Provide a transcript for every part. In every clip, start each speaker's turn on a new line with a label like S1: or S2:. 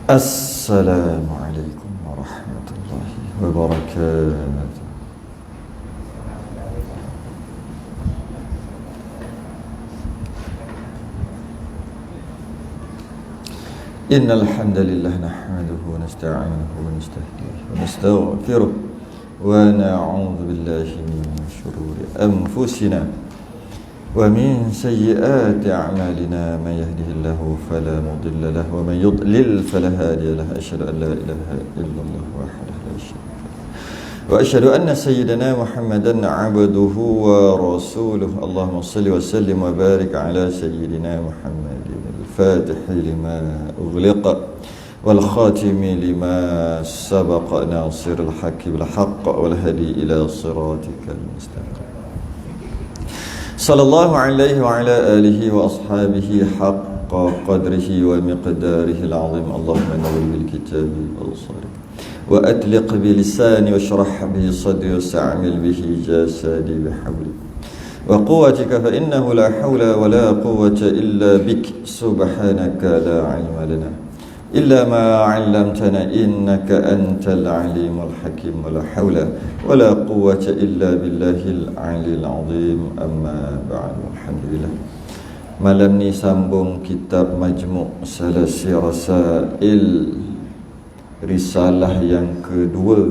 S1: Assalamualaikum warahmatullahi wabarakatuh. Innal hamdalillah nahmaduhu wa nasta'inuhu wa nastahdihi wa nastaghfiruh wa na'udzu billahi min shururi anfusina wa min sayyiati a'malina. Man yahdihillahu fala mudilla lahu wa man yudlil fala hadiya lahu. Asyhadu an la ilaha illallah wahdahu la syarika lahu wa asyhadu anna sayyidana Muhammadan 'abduhu wa rasuluhu. Allahumma shalli wa sallim wa barik ala sayyidina Muhammadin al-fatih lima ughliqa wal khatimi lima sabaqa nasiril haqqi bil haqq wal hadi ila siratikal mustaqim. Sallallahu alaihi wa ala alihi wa ashabihi haqqa qadrihi wa miqdarihi al-azim. Allahumma nawwir bil kitabi wal sari wa atliq bi lisani wa shrah bi sadri wa sta'mil bihi jasadi bihawli wa quwwatika fa innahu la hawla wa la quwwata illa bik. Subhanaka la ilma lana illa ma 'allamtana innaka antal alimul hakim. Wa la hawla wa la quwwata illa billahil 'aliyil 'azim. Amma ba'du. Alhamdulillah, malam ni sambung kitab Majmu' Salasi Rasail, risalah yang kedua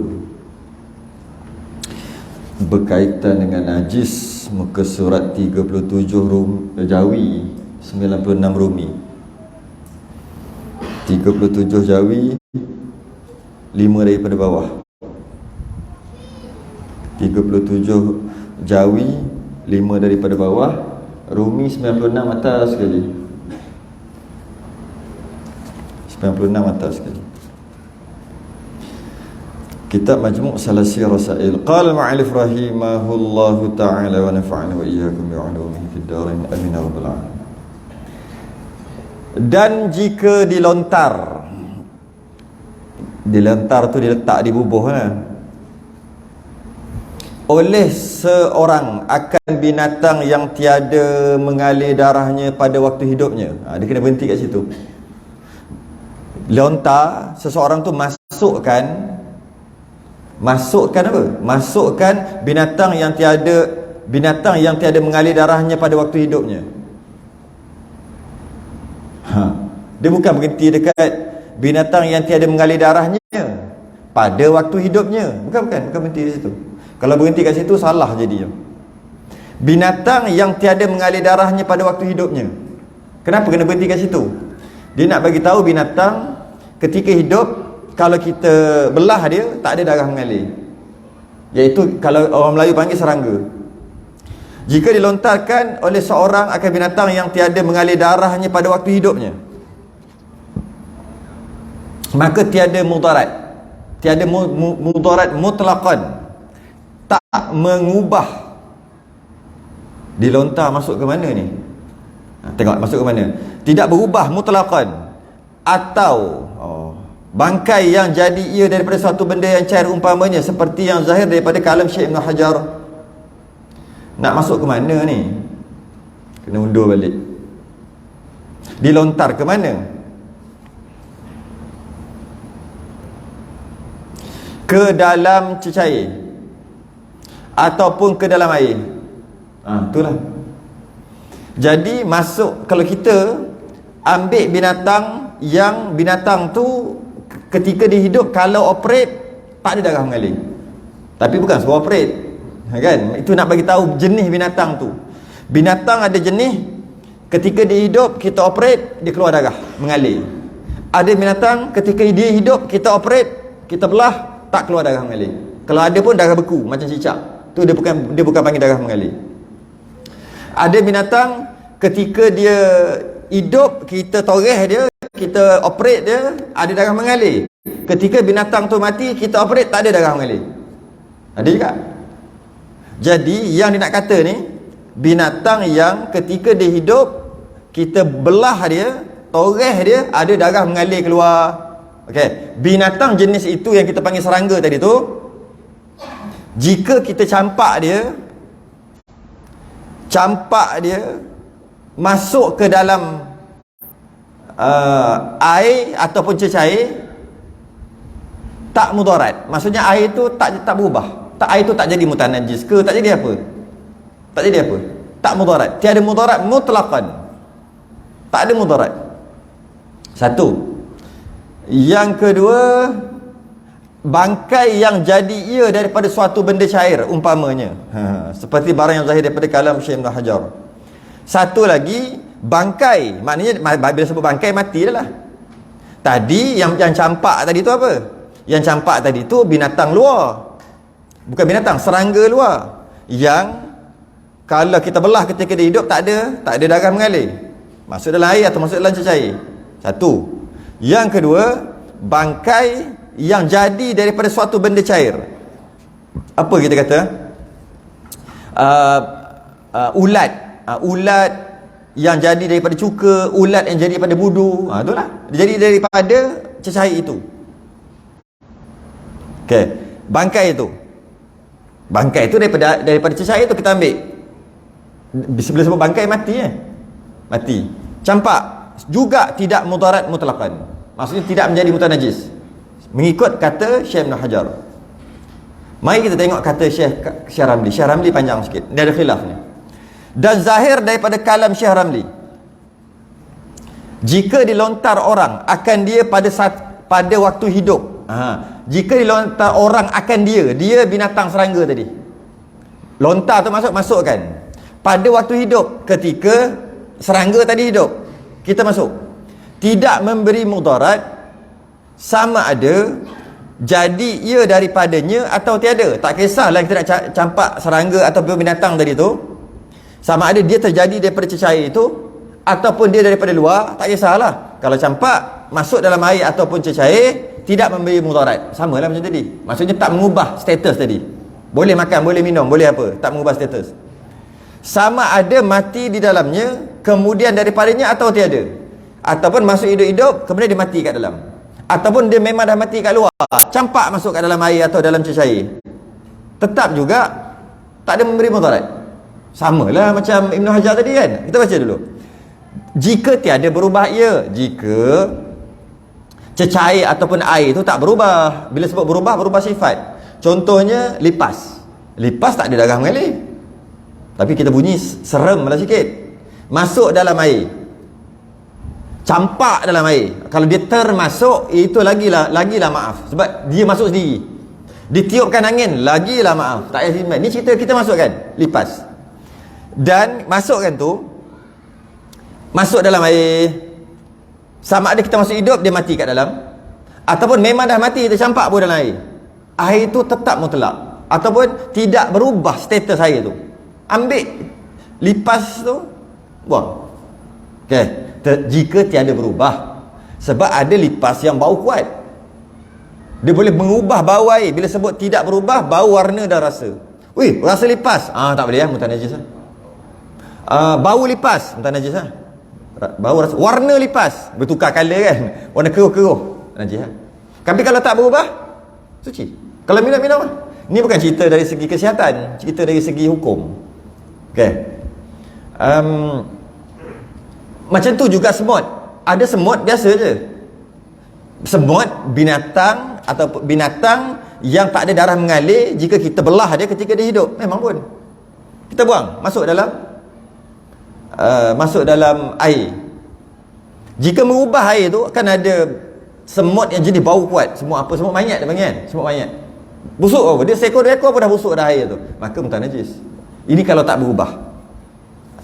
S1: berkaitan dengan najis, muka surat 37 Jawi, 96 Rumi. 37 Jawi, 5 daripada bawah. 37 Jawi, 5 daripada bawah. Rumi 96 atas sekali. 96 atas sekali. Kitab Majmu' Salasi Rasail. Qala al-mu'allif rahimahullahu ta'ala wa nafa'ana wa iyyakum bi'ulumihi fid dharain. Amin ya rabbal alamin. Dan jika dilontar tu diletak di bubuh oleh seorang akan binatang yang tiada mengalir darahnya pada waktu hidupnya, dia kena berhenti kat situ. Lontar, seseorang tu masukkan apa? Masukkan binatang yang tiada mengalir darahnya pada waktu hidupnya. Dia bukan berhenti dekat binatang yang tiada mengalir darahnya pada waktu hidupnya. Bukan berhenti di situ. Kalau berhenti kat situ salah jadinya. Binatang yang tiada mengalir darahnya pada waktu hidupnya. Kenapa kena berhenti kat situ? Dia nak bagi tahu binatang ketika hidup, kalau kita belah dia tak ada darah mengalir. Iaitu kalau orang Melayu panggil serangga. Jika dilontarkan oleh seorang akan binatang yang tiada mengalir darahnya pada waktu hidupnya, maka tiada mudarat. Tiada mudarat mutlaqan. Tak mengubah. Dilontar masuk ke mana ni? Tengok masuk ke mana. Tidak berubah mutlaqan. Atau bangkai yang jadi ia daripada suatu benda yang cair umpamanya, seperti yang zahir daripada kalam Syekh Ibn Hajar. Nak masuk ke mana ni? Kena undur balik. Dilontar ke mana? Ke dalam cecair ataupun ke dalam air. Itulah. Jadi masuk, kalau kita ambil binatang tu ketika dia hidup, kalau operate tak ada darah mengalir. Tapi bukan semua operate, kan? Itu nak bagi tahu jenis binatang tu. Binatang ada jenis, ketika dia hidup kita operate, dia keluar darah mengalir. Ada binatang ketika dia hidup kita operate, kita belah, tak keluar darah mengalir. Kalau ada pun darah beku macam cicak. Tu dia bukan panggil darah mengalir. Ada binatang ketika dia hidup kita toreh dia, kita operate dia, ada darah mengalir. Ketika binatang tu mati kita operate, tak ada darah mengalir. Ada juga. Jadi yang dia nak kata ni, binatang yang ketika dia hidup kita belah dia, toreh dia, ada darah mengalir keluar. Okey, binatang jenis itu yang kita panggil serangga tadi tu, jika kita campak dia masuk ke dalam air ataupun cecair tak mudarat. Maksudnya air itu tak berubah. Air itu tak jadi mutanajis ke, tak jadi apa? Tak jadi apa? Tak mudarat. Tiada mudarat mutlaqan. Tak ada mudarat. Satu. Yang kedua, bangkai yang jadi ia daripada suatu benda cair umpamanya, seperti barang yang zahir daripada kalam Syekh Ibn Hajar. Satu lagi, bangkai, maknanya bila sebut bangkai mati dah lah. Tadi yang campak tadi tu apa? Yang campak tadi tu binatang luar, bukan binatang, serangga luar, yang kalau kita belah ketika dia hidup tak ada darah mengalir, masuk dalam air atau masuk dalam cecair. Satu. Yang kedua, bangkai yang jadi daripada suatu benda cair. Apa kita kata? Ulat. Ulat yang jadi daripada cuka, ulat yang jadi daripada budu. Itulah. Dia jadi daripada cecair itu. Okey. Bangkai itu. Bangkai itu daripada cecair itu kita ambil. Bila sebut bangkai mati mati. Campak juga tidak mudarat mutlaqan. Maksudnya tidak menjadi mutanajis. Mengikut kata Syekh Ibn Hajar. Mari kita tengok kata Syekh Ramli. Syekh Ramli panjang sikit. Dia ada khilaf ni. Dan zahir daripada kalam Syekh Ramli, jika dilontar orang akan dia pada waktu hidup. Jika dilontar orang akan dia binatang serangga tadi. Lontar tu masukkan. Pada waktu hidup, ketika serangga tadi hidup, kita masuk. Tidak memberi mudarat, sama ada jadi ia daripadanya atau tiada. Tak kisahlah kita nak campak serangga ataupun binatang tadi tu, sama ada dia terjadi daripada cecair itu ataupun dia daripada luar, tak kisahlah. Kalau campak masuk dalam air ataupun cecair, tidak memberi mudarat. Samalah macam tadi. Maksudnya tak mengubah status tadi. Boleh makan, boleh minum, boleh apa, tak mengubah status. Sama ada mati di dalamnya kemudian daripadanya atau tiada, ataupun masuk hidup-hidup kemudian dia mati kat dalam, ataupun dia memang dah mati kat luar, campak masuk kat dalam air atau dalam cecair, tetap juga tak ada memberi mudarat. Samalah macam Ibn Hajar tadi kan. Kita baca dulu. Jika tiada berubah ia, jika cecair ataupun air itu tak berubah. Bila sebut berubah sifat. Contohnya lipas. Lipas tak ada darah mengalir, tapi kita bunyi serem lah sikit. Masuk dalam air, campak dalam air. Kalau dia termasuk, itu lagilah maaf. Sebab dia masuk sendiri. Ditiupkan angin, lagilah maaf. Tak payah simpan. Ni cerita kita masukkan lipas. Dan masukkan tu, masuk dalam air, sama ada kita masuk hidup, dia mati kat dalam, ataupun memang dah mati, tercampak pun dalam air. Air tu tetap mutlak, ataupun tidak berubah status air tu. Ambil lipas tu, buang. Okay. Jika tiada berubah. Sebab ada lipas yang bau kuat, dia boleh mengubah bau air. Bila sebut tidak berubah, bau, warna dan rasa. Wih, rasa lipas, tak boleh mutanajis lah. Bau lipas, mutanajis lah. Bau, rasa, warna lipas bertukar color kan, warna keruh-keruh, najis lah. Tapi kalau tak berubah, suci. Kalau minum-minum lah. Ni bukan cerita dari segi kesihatan, cerita dari segi hukum. Okay. Macam tu juga semut. Ada semut biasa je. Semut binatang atau binatang yang tak ada darah mengalir, jika kita belah dia ketika dia hidup, memang pun kita buang, masuk dalam air. Jika mengubah air tu, akan ada semut yang jadi bau kuat. Semut apa? Semut mayat dia panggil kan? Semut mayat. Busuk apa? Dia seekor pun dah busuk dah air tu. Maka mutanajis. Ini kalau tak berubah.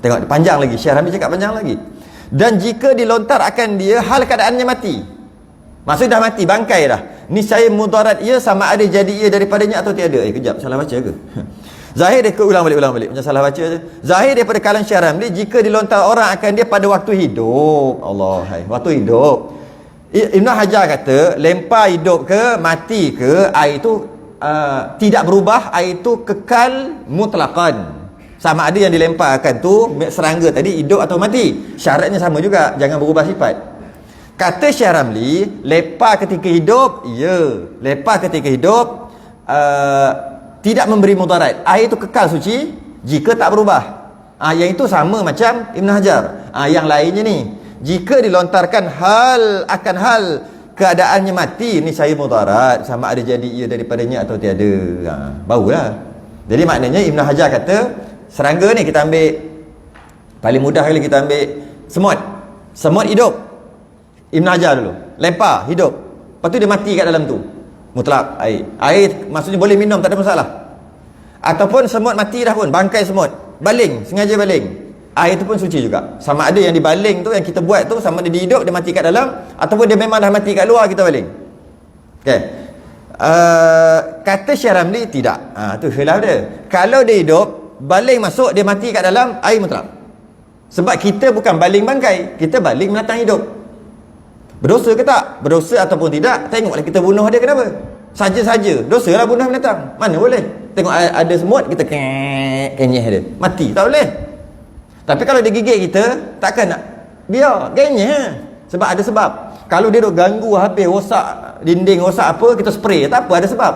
S1: Tengok panjang lagi, Syekh Ramli cakap panjang lagi. Dan jika dilontar akan dia hal keadaannya mati, maksud dah mati, bangkai dah, niscaya mudarat ia sama ada jadi ia daripadanya atau tiada. Kejap, salah baca ke? Zahir dia, ulang balik macam salah baca je. Zahir daripada kalam Syekh Ramli, jika dilontar orang akan dia pada waktu hidup. Allah, waktu hidup. Ibn Hajar kata, lempar hidup ke mati ke, air itu tidak berubah, air itu kekal mutlaqan. Sama ada yang dilemparkan tu serangga tadi hidup atau mati, syaratnya sama juga, jangan berubah sifat. Kata Syekh Ramli, lepas ketika hidup, ya, lepas ketika hidup tidak memberi mudarat, air itu kekal suci jika tak berubah. Yang itu sama macam Ibn Hajar. Yang lainnya ni, jika dilontarkan hal akan hal keadaannya mati, ni saya mudarat, sama ada jadi ia daripadanya atau tiada. Barulah. Jadi maknanya Ibn Hajar kata, serangga ni kita ambil, paling mudah kali kita ambil semut. Semut hidup, Ibn Hajar dulu lempar, hidup, lepas tu dia mati kat dalam tu, mutlak air maksudnya boleh minum, tak ada masalah. Ataupun semut mati dah pun, bangkai semut baling, sengaja baling, air tu pun suci juga. Sama ada yang dibaling tu, yang kita buat tu, sama ada dia hidup, dia mati kat dalam, ataupun dia memang dah mati kat luar, kita baling. Okay. Kata Syekh Ramli tidak. Tu khilaf dia. Kalau dia hidup, baling masuk, dia mati kat dalam, air mutlak. Sebab kita bukan baling bangkai, kita baling binatang hidup. Berdosa ke tak? Berdosa ataupun tidak, tengoklah kita bunuh dia kenapa. Saja-saja dosalah bunuh binatang. Mana boleh. Tengok ada semut, kita kenyeh dia, mati, tak boleh. Tapi kalau dia gigit kita, takkan nak biar kenyeh. Sebab ada sebab. Kalau dia duk ganggu habis, rosak dinding, rosak apa, kita spray, tak apa, ada sebab.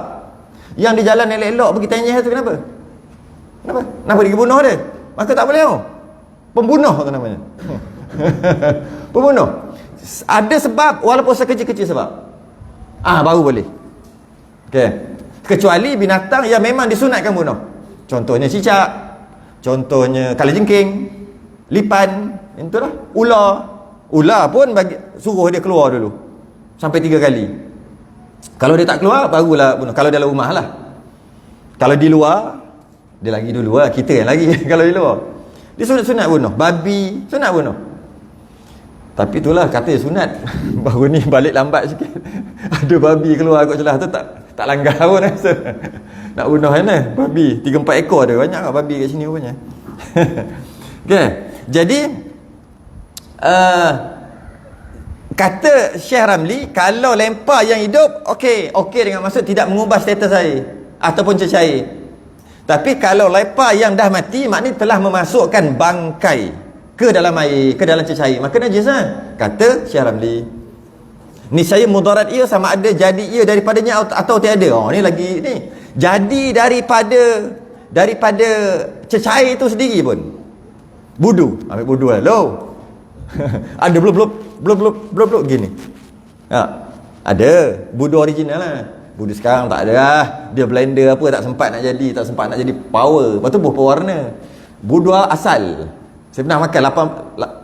S1: Yang di jalan elok-elok pergi kenyeh tu kenapa? Kenapa dia bunuh dia? Maka tak boleh tau. Pembunuh tu namanya. Pembunuh. Ada sebab, walaupun sekecil-kecil sebab, baru boleh. Okay. Kecuali binatang yang memang disunatkan bunuh. Contohnya cicak, contohnya kalajengking, lipan, itulah. Ular pun suruh dia keluar dulu sampai 3 kali. Kalau dia tak keluar, barulah bunuh. Kalau dalam rumah lah. Kalau di luar, dia lagi dulu lah, kita yang lagi. Kalau di luar, dia sunat bunuh. Babi sunat bunuh. Tapi itulah kata sunat. Baru ni balik lambat sikit. Ada babi keluar kot celah tu, tak langgar pun rasa. Nak bunuh mana? Babi 3-4 ekor ada. Banyak lah babi kat sini rupanya. Okay. Jadi kata Syekh Ramli, kalau lempar yang hidup, okey dengan maksud tidak mengubah status air ataupun cecair. Tapi kalau lempar yang dah mati, maknanya telah memasukkan bangkai ke dalam air, ke dalam cecair, maka najis lah. Kata Syekh Ramli, ni saya mudarat ia sama ada jadi ia daripadanya atau tiada. Ni lagi ni. Jadi daripada cecair itu sendiri pun. Budu, ambil budu lah. Ada blub gini. Ada budu original lah. Budu sekarang tak ada lah. Dia blender apa, tak sempat nak jadi power. Lepas tu buah pewarna. Budu asal. Saya pernah makan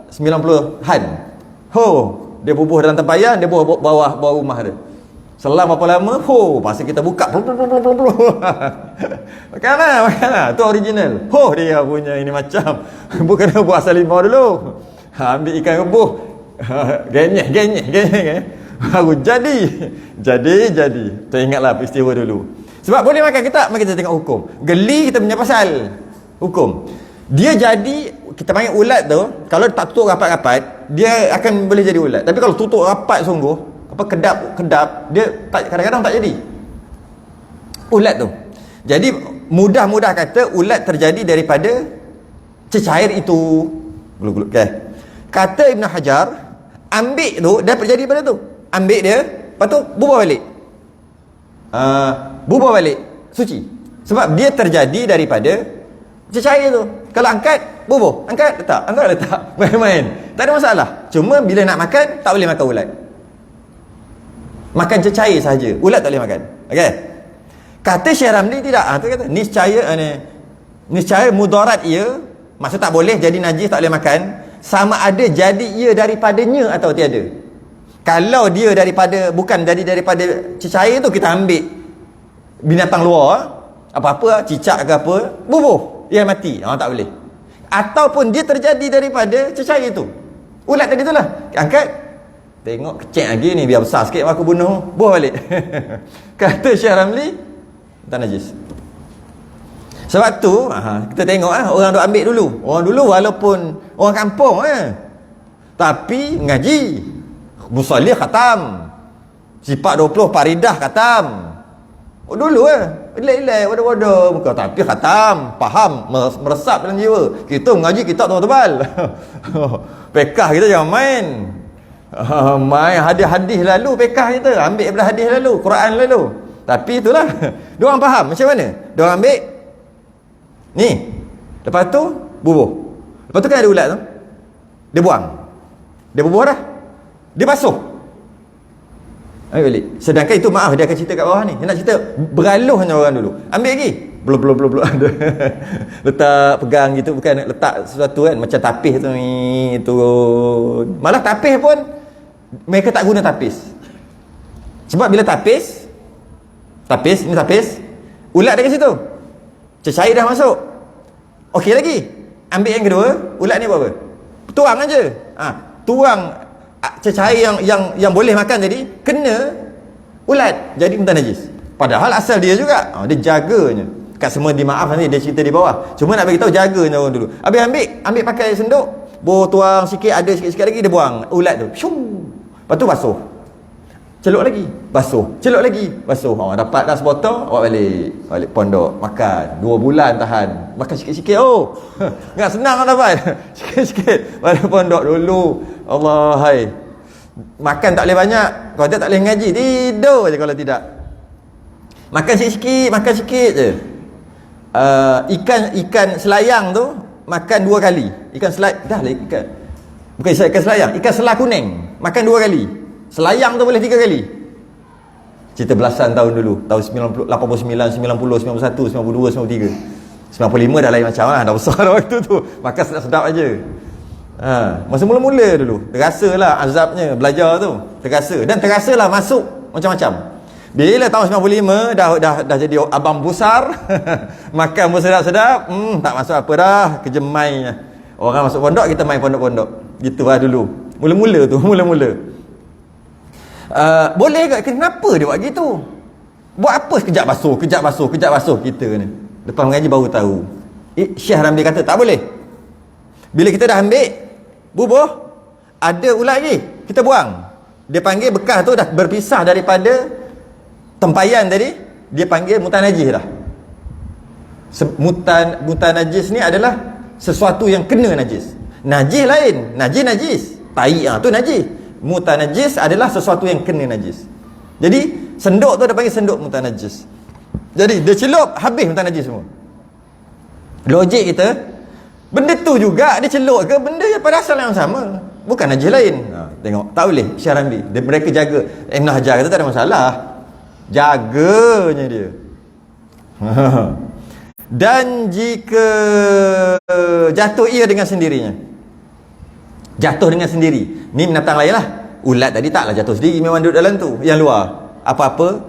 S1: 90 han. Dia bubuh dalam tempayan, dia bubuh bawah rumah dia. Selang berapa lama, masa kita buka, makanlah. Tu original. Dia punya ini macam. Bukan buah asal limau dulu. Ambil ikan rebus. Genyeh. Baru jadi. Tu ingatlah peristiwa dulu. Sebab boleh makan ke tak? Mari kita tengok hukum. Geli kita punya pasal hukum. Dia jadi, kita panggil ulat tu, kalau tak tutup rapat-rapat, dia akan boleh jadi ulat. Tapi kalau tutup rapat sungguh, kedap, dia kadang-kadang tak jadi ulat tu. Jadi mudah kata ulat terjadi daripada cecair itu. Okay. Kata Ibn Hajar, ambil tu dah terjadi pada tu. Ambil dia, lepas tu bubuh balik, suci. Sebab dia terjadi daripada cecair tu. Kalau angkat, bubuh, angkat letak, main-main, tak ada masalah. Cuma bila nak makan, tak boleh makan ulat. Makan cecair saja, ulat tak boleh makan. Okey. Kata Syekh Ramli tidak. Tu kata niscaya mudarat ia, maksud tak boleh jadi najis, tak boleh makan, sama ada jadi ia daripadanya atau tiada. Kalau dia bukan jadi daripada cecair tu, kita ambil binatang luar, apa-apa, cicak ke apa, bubuh, dia mati, tak boleh. Ataupun dia terjadi daripada cecair itu, ulat tadi tu lah, angkat, tengok kecil lagi ni, biar besar sikit aku bunuh, buah balik. Kata Syekh Ramli, tak najis. Sebab tu kita tengok orang duk ambil dulu. Orang dulu walaupun orang kampung tapi ngaji, musalli khatam, sifat 20 faridah khatam. Dulu ilai-ilai wadah-wadah muka, tapi khatam, faham, meresap dalam jiwa. Kita mengaji kitab tebal. Pekah kita jangan main. Main hadis-hadis lalu, pekah kita ambil daripada hadis lalu, Quran lalu. Tapi itulah, diorang faham macam mana. Diorang ambil ni, lepas tu bubuh. Lepas tu kan ada ulat tu, dia buang. Dia berbuah dah. Dia basuh. Ambil balik. Sedangkan itu maaf dia akan cerita kat bawah ni. Dia nak cerita beraluhnya orang dulu. Ambil lagi. Belum. Letak pegang gitu, bukan letak sesuatu kan macam tapis tu ni turun. Malah tapis pun mereka tak guna tapis. Sebab bila tapis, ulat dekat situ. Cecair dah masuk. Okey lagi. Ambil yang kedua, ulat ni buat apa? Tuang aja. Tuang cecair yang boleh makan tadi kena ulat, jadi mutan najis. Padahal asal dia juga. Dia jaganya. Kat semua dimaaf nanti dia cerita di bawah. Cuma nak bagi tahu jaganya orang dulu. Habis ambil pakai senduk, tuang sikit, ada sikit-sikit lagi dia buang ulat tu. Shoo. Lepas tu basuh. Celuk lagi, basuh. Celuk lagi, basuh. Dapat dah sebotol, bawa balik pondok, makan. 2 bulan tahan. Makan sikit-sikit. Enggak senang lah dapat. Sikit-sikit balik pondok dulu. Allah hai. Makan tak boleh banyak. Kalau tak boleh ngaji, tidur je kalau tidak. Makan sikit je. Ikan selayang tu makan 2 kali. Ikan selayang dah lah ikan. Bukan ikan selayang, ikan selah kuning makan 2 kali. Selayang tu boleh 3 kali. Cerita belasan tahun dulu, tahun 89, 90, 91, 92, 93. 95 dah lain macam lah, dah besar dah waktu tu. Makan sedap-sedap aja. Masa mula-mula dulu terasalah azabnya belajar tu. Terasalah masuk macam-macam. Bila tahun 95 dah jadi abang besar, makan pun sedap-sedap, tak masuk apa dah, kerja main. Orang masuk pondok, kita main pondok-pondok. Gitulah dulu. Mula-mula. Boleh ke? Kenapa dia buat gitu? Buat apa kejap basuh kita ni? Lepas mengaji baru tahu. Syekh Ramli kata tak boleh. Bila kita dah ambil bubuh, ada ulat lagi, kita buang. Dia panggil bekas tu dah berpisah daripada tempayan tadi, dia panggil mutan najis dah. Mutan najis ni adalah sesuatu yang kena najis. Najis lain, najis. Tai tu najis. Mutan najis adalah sesuatu yang kena najis. Jadi senduk tu dia panggil senduk mutan najis. Jadi dia celup habis mutan najis semua. Logik kita, benda tu juga dia celup ke benda yang pada asal yang sama, bukan najis lain. Tengok, tak boleh Syekh Ramli. Mereka jaga. Ibn Hajar kata tak ada masalah. Jaganya dia. Dan jika jatuh ia dengan sendirinya, jatuh dengan sendiri, ni binatang lain lah. Ulat tadi taklah jatuh sendiri, memang duduk dalam tu. Yang luar apa-apa,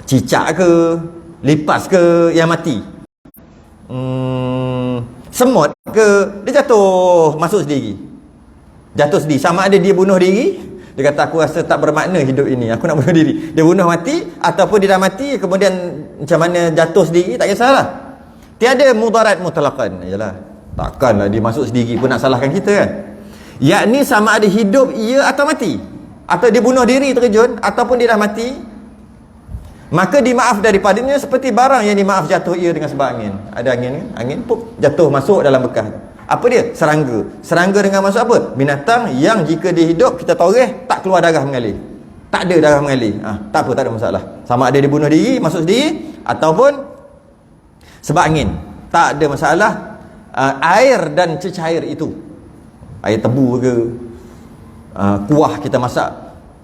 S1: cicak ke, lipas ke yang mati, semut ke, dia jatuh masuk sendiri. Sama ada dia bunuh diri. Dia kata aku rasa tak bermakna hidup ini, aku nak bunuh diri. Dia bunuh mati, ataupun dia dah mati kemudian macam mana jatuh sendiri, tak kisahlah. Tiada mudarat mutlaqan. Yalah, takkanlah dia masuk sendiri pun nak salahkan kita kan. Yakni sama ada hidup ia atau mati, atau dia bunuh diri terjun, ataupun dia dah mati, maka dimaaf daripadanya seperti barang yang dimaaf jatuh ia dengan sebab angin. Ada angin pun jatuh masuk dalam bekas. Apa dia? Serangga dengan masuk apa? Binatang yang jika dia hidup kita toreh tak keluar darah mengalir. Tak ada darah mengalir. Tak apa, tak ada masalah. Sama ada dia bunuh diri, masuk sendiri, ataupun sebab angin. Tak ada masalah. Air dan cecair itu, air tebu ke, kuah kita masak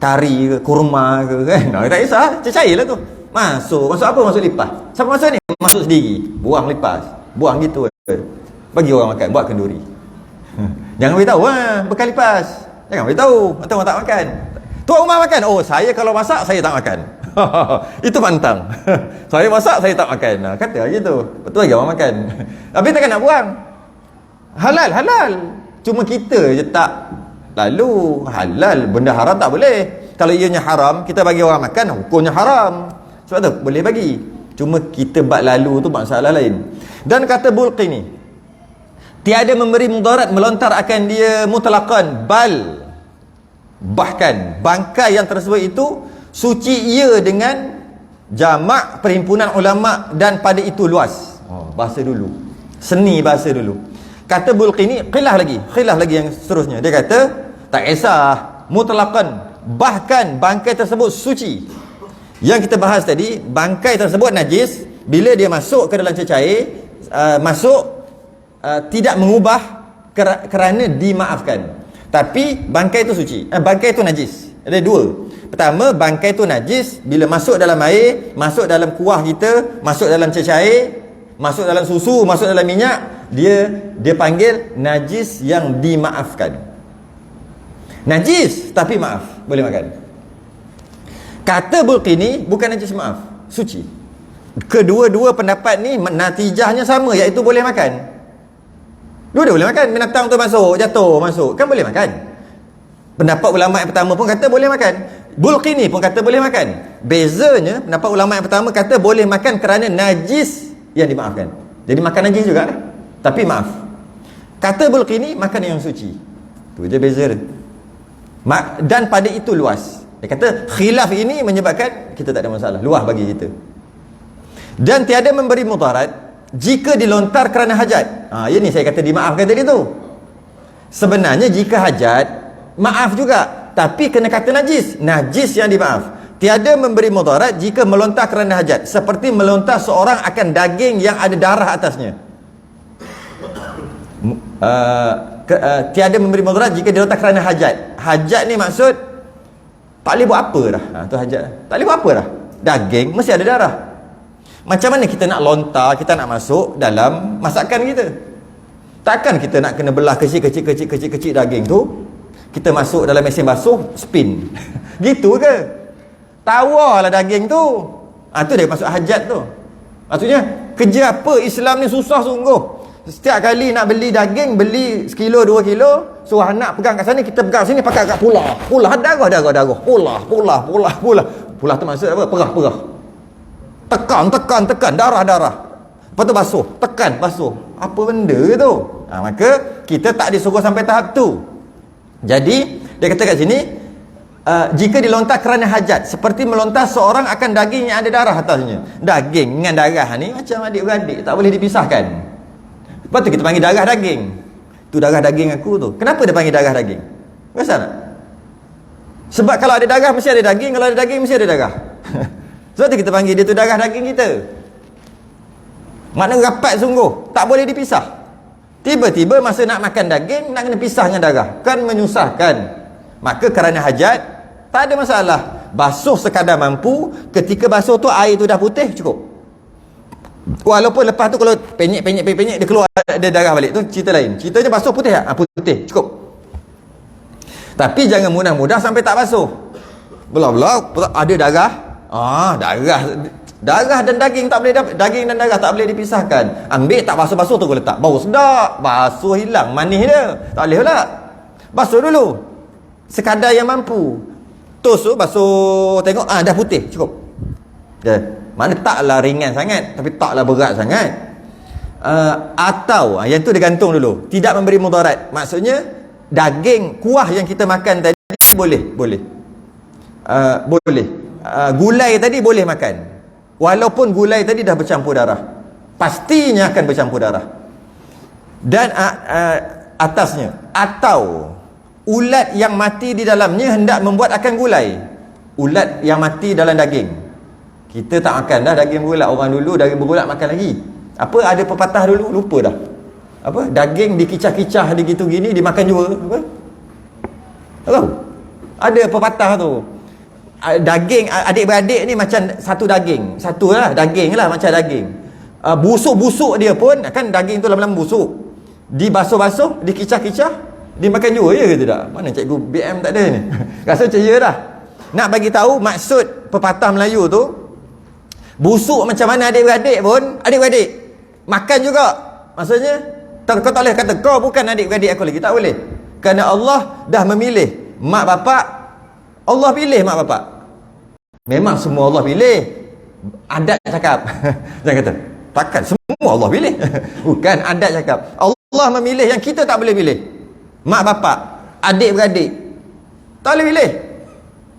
S1: kari ke, kurma ke kan, tak kisah, cecair lah tu. Masuk apa? Masuk lipas. Siapa masuk ni? Masuk sendiri, buang lipas, buang gitu kan. Bagi orang makan, buat kenduri. Jangan beritahu bekal lipas. Jangan beritahu atau orang tak makan. Tuan rumah makan. Oh, saya kalau masak saya tak makan. Itu pantang. Saya masak saya tak makan. Kata gitu. Betul lagi orang makan. Habis takkan nak buang. Halal. Cuma kita je tak. Lalu halal, benda haram tak boleh. Kalau ianya haram, kita bagi orang makan, hukumnya haram. Sebab tu boleh bagi. Cuma kita buat lalu tu masalah lain. Dan kata Bulqi ni, tiada memberi mudarat melontar akan dia mutlaqan, bahkan bangkai yang tersebut itu suci ia dengan jamak perhimpunan ulama dan pada itu luas. Bahasa dulu, seni bahasa dulu. Kata Bulqi ni khilaf lagi yang seterusnya. Dia kata tak kisah mutlaqan, bahkan bangkai tersebut suci. Yang kita bahas tadi, bangkai tersebut najis bila dia masuk ke dalam cecair, masuk tidak mengubah kerana dimaafkan. Tapi bangkai tu suci, bangkai tu najis. Ada dua. Pertama, bangkai tu najis bila masuk dalam air, masuk dalam kuah kita, masuk dalam cecair, masuk dalam susu, masuk dalam minyak, dia panggil najis yang dimaafkan. Najis tapi maaf, boleh makan. Kata Bulqini bukan najis, maaf, suci. Kedua-dua pendapat ni natijahnya sama, iaitu boleh makan. Dua-dua boleh makan. Binatang tu masuk, jatuh, masuk, kan boleh makan. Pendapat ulama yang pertama pun kata boleh makan. Bulqini pun kata boleh makan. Bezanya, pendapat ulama yang pertama kata boleh makan kerana najis yang dimaafkan. Jadi makan najis juga lah, tapi maaf. Kata Bulqini makan yang suci. Tu je beza dia. Dan pada itu luas. Dia kata khilaf ini menyebabkan kita tak ada masalah, luas bagi kita. Dan tiada memberi mudarat jika dilontar kerana hajat. Ya ni saya kata dimaafkan tadi tu. Sebenarnya jika hajat, maaf juga, tapi kena kata najis. Najis yang dimaaf. Tiada memberi mudarat jika melontar kerana hajat, seperti melontar seorang akan daging yang ada darah atasnya. Tiada memberi mudarat jika dilontar kerana hajat. Hajat ni maksud tak boleh buat apa dah. Tu hajat. Tak boleh buat apa dah. Daging mesti ada darah. Macam mana kita nak lontar, kita nak masuk dalam masakan kita? Takkan kita nak kena belah kecil-kecil daging tu, kita masuk dalam mesin basuh, spin. Gitu ke? Tawarlah daging tu. Tu dia masuk hajat tu. Maksudnya, kerja apa Islam ni susah sungguh. Setiap kali nak beli daging, beli sekilo, 2 kilo, suruh anak pegang kat sana, kita pegang sini, pakai kat pulah. Pulah, darah. Pulah tu maksud apa? Perah. Tekan, darah. Lepas tu basuh, tekan, basuh. Apa benda tu? Maka, kita tak disuruh sampai tahap tu. Jadi, dia kata kat sini, jika dilontar kerana hajat, seperti melontar seorang akan daging yang ada darah atasnya. Daging dengan darah ni macam adik-beradik, tak boleh dipisahkan. Lepas tu kita panggil darah daging. Tu darah daging aku tu. Kenapa dia panggil darah daging? Rasa tak? Sebab kalau ada darah mesti ada daging, kalau ada daging mesti ada darah. Sebab tu kita panggil dia tu darah daging kita. Makna rapat sungguh, tak boleh dipisah. Tiba-tiba masa nak makan daging, nak kena pisahnya darah, kan menyusahkan. Maka kerana hajat, tak ada masalah. Basuh sekadar mampu. Ketika basuh tu air tu dah putih, cukup. Walaupun lepas tu kalau penyek dia keluar ada darah balik, tu cerita lain. Ceritanya basuh putih tak? Putih, cukup. Tapi jangan mudah-mudah sampai tak basuh. Belah-belah ada darah. Darah dan daging tak boleh, daging dan darah tak boleh dipisahkan. Ambil tak basuh-basuh tu letak. Bau sedap. Basuh hilang manis dia. Tak boleh pula. Basuh dulu. Sekadar yang mampu. Tos tu basuh, tengok dah putih, cukup. Mana taklah ringan sangat, tapi taklah berat sangat. Atau yang tu dia gantung dulu, tidak memberi mudarat. Maksudnya daging kuah yang kita makan tadi boleh. Gulai tadi boleh makan, walaupun gulai tadi dah bercampur darah, pastinya akan bercampur darah. Dan atasnya, atau ulat yang mati di dalamnya hendak membuat akan gulai. Ulat yang mati dalam daging, kita tak makan dah daging berulat. Orang dulu daging berulat makan lagi. Apa, ada pepatah dulu, lupa dah. Apa, daging dikicah-kicah gitu gini dimakan juga. Apa? Tak tahu. Ada pepatah tu. Daging adik-beradik ni macam satu daging. Satu lah, daging lah, macam daging. Busuk-busuk dia pun, kan daging tu lama-lama busuk. Dibasuh-basuh, dikicah-kicah, dimakan juga, ya ke tidak? Mana cikgu BM tak ada ni? Rasa macam ya dah. Nak bagi tahu maksud pepatah Melayu tu, busuk macam mana adik-beradik pun, adik-beradik makan juga. Maksudnya kau tak boleh kata kau bukan adik-beradik aku lagi, tak boleh. Kerana Allah dah memilih mak bapak. Allah pilih mak bapak. Memang semua Allah pilih. Adat cakap. Jangan kata takkan semua Allah pilih. Bukan, adat cakap Allah memilih yang kita tak boleh pilih. Mak bapak, adik-beradik tak boleh pilih.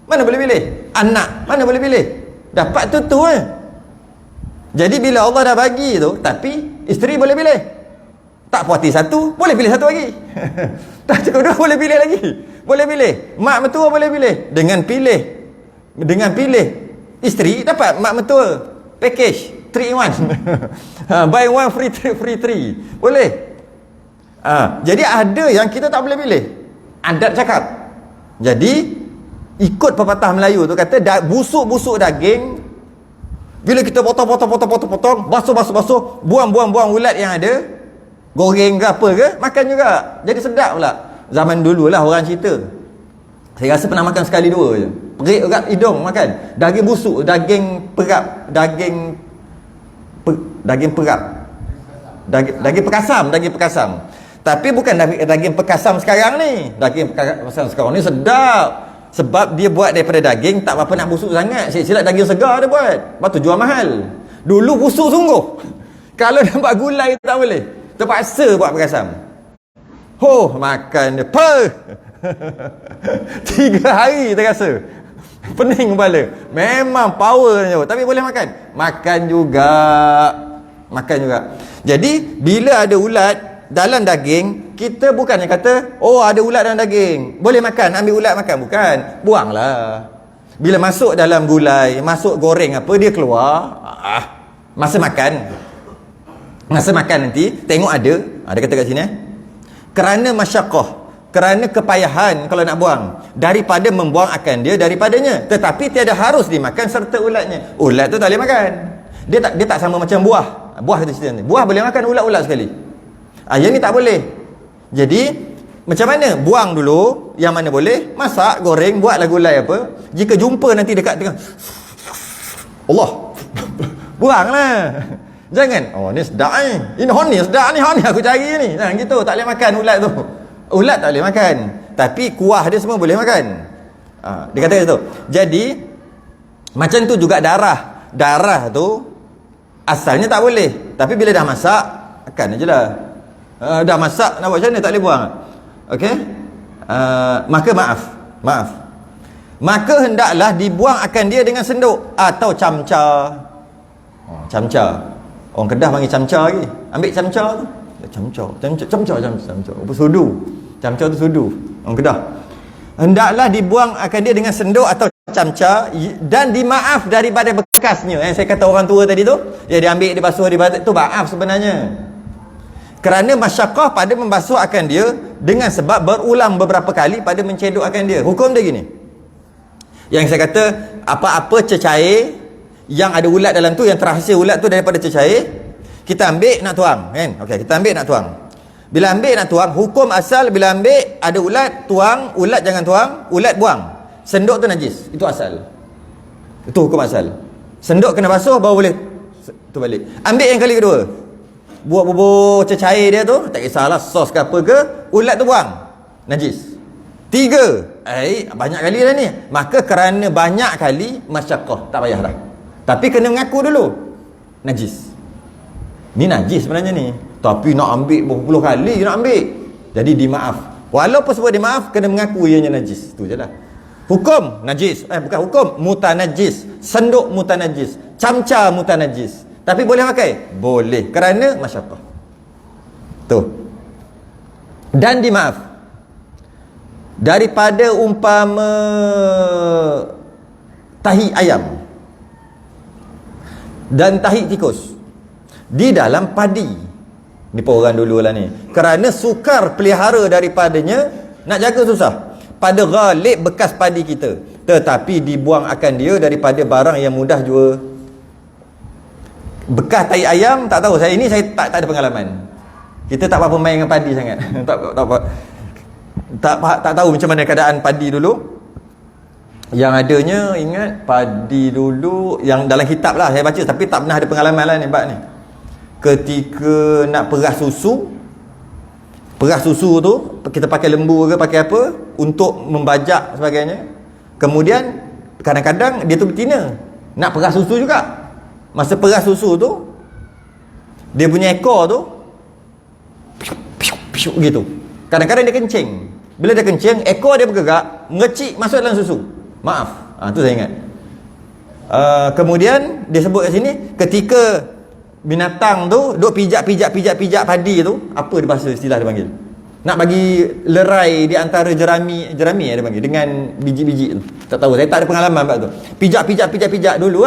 S1: Mana boleh pilih? Anak mana boleh pilih? Dapat tu Jadi bila Allah dah bagi tu, tapi isteri boleh pilih. Tak puas hati satu, boleh pilih satu lagi. Tak cukup dua, boleh pilih lagi. Boleh pilih. Mak mertua boleh pilih. Dengan pilih isteri, dapat mak mertua package 3 in 1. Buy one free 3. Boleh. Jadi ada yang kita tak boleh pilih. Adat cakap. Jadi ikut pepatah Melayu tu kata busuk-busuk daging, bila kita potong, basuh, buang ulat yang ada, goreng ke apa ke, makan juga. Jadi sedap pula. Zaman dulu lah orang cerita. Saya rasa pernah makan sekali dua je. Perik urat hidung makan. Daging busuk, daging perap, daging pekasam. Tapi bukan daging pekasam sekarang ni. Daging pekasam sekarang ni sedap. Sebab dia buat daripada daging, tak apa nak busuk sangat. Silap daging segar dia buat. Lepas tu jual mahal. Dulu busuk sungguh. Kalau nampak gulai tak boleh. Terpaksa buat pekasam. Makan dia. 3 hari terasa. Pening kepala. Memang power je. Tapi boleh makan. Makan juga. Jadi bila ada ulat dalam daging, kita bukannya kata ada ulat dalam daging, boleh makan, ambil ulat makan. Bukan, buanglah. Bila masuk dalam gulai, masuk goreng apa, dia keluar. Masa makan nanti tengok ada kata kat sini kerana masyaqqah, kerana kepayahan kalau nak buang, daripada membuang akan dia daripadanya, tetapi tiada harus dimakan serta ulatnya. Ulat tu tak boleh makan. Dia tak sama macam buah kata cerita ni. Buah boleh makan, ulat-ulat sekali. Yang ni tak boleh. Jadi macam mana? Buang dulu yang mana boleh, masak, goreng, buatlah gulai apa. Jika jumpa nanti dekat tengah, Allah, buanglah. Jangan, ni sedap ni. Ini sedap ni, aku cari ni. Gitu, tak boleh makan ulat tu. Ulat tak boleh makan. Tapi kuah dia semua boleh makan. Dia kata gitu. Jadi macam tu juga darah. Darah tu asalnya tak boleh. Tapi bila dah masak, makan je lah. Dah masak, nak buat macam mana? Tak boleh buang. Okey? Maka maaf. Maka hendaklah dibuang akan dia dengan senduk atau camca. Camca. Orang Kedah panggil camca lagi. Ambil camca tu. Camca. Apa sudu? Camca tu sudu. Orang Kedah. Hendaklah dibuang akan dia dengan senduk atau camca dan dimaaf daripada bekasnya. Saya kata orang tua tadi tu, dia ambil, dia basuh, dia batik tu maaf sebenarnya. Kerana masyaqqah pada membasuh akan dia dengan sebab berulang beberapa kali pada mencedok akan dia. Hukum dia gini. Yang saya kata, apa-apa cecair yang ada ulat dalam tu, yang terhasil ulat tu daripada cecair, kita ambil nak tuang, kan? Okey, kita ambil nak tuang. Bila ambil nak tuang, hukum asal bila ambil ada ulat, tuang, ulat jangan tuang, ulat buang. Senduk tu najis. Itu asal. Itu hukum asal. Senduk kena basuh baru boleh tu balik. Ambil yang kali kedua. Buat bubur cecair dia tu, tak kisahlah sos ke apa ke, ulat tu buang, najis. 3, banyak kali dah ni. Maka kerana banyak kali, masyaqqah, tak payah dah. Tapi kena mengaku dulu najis. Ni najis sebenarnya ni, tapi nak ambil berpuluh kali nak ambil. Jadi dimaaf. Walaupun sebut dimaaf, kena mengaku ianya najis. Tu je lah. Hukum najis. Bukan hukum, mutanajis. Senduk mutanajis. Camca mutanajis. Tapi boleh pakai? Boleh. Kerana masyaqqah. Tu. Dan dimaaf. Daripada umpama tahi ayam dan tahi tikus di dalam padi. Ni pun orang dulu lah ni. Kerana sukar pelihara daripadanya, nak jaga susah. Pada ghalib bekas padi kita. Tetapi dibuang akan dia daripada barang yang mudah jua. Bekas tai ayam, tak tahu. Saya tak ada pengalaman. Kita tak apa-apa main dengan padi sangat. tak tahu macam mana keadaan padi dulu. Yang adanya, ingat padi dulu yang dalam kitab lah saya baca, tapi tak pernah ada pengalaman lah ni bab ni. Ketika nak peras susu tu kita pakai lembu ke pakai apa untuk membajak sebagainya. Kemudian kadang-kadang dia tu betina nak peras susu juga. Masa peras susu tu, dia punya ekor tu gitu. Kadang-kadang dia kencing. Bila dia kencing, ekor dia bergerak, ngecik masuk dalam susu. Maaf. Tu saya ingat. Kemudian dia sebut kat sini, ketika binatang tu duk pijak padi tu, apa dia bahasa istilah dia panggil? Nak bagi lerai di antara jerami dia panggil dengan biji-biji tu. Tak tahu, saya tak ada pengalaman bab tu. Pijak dulu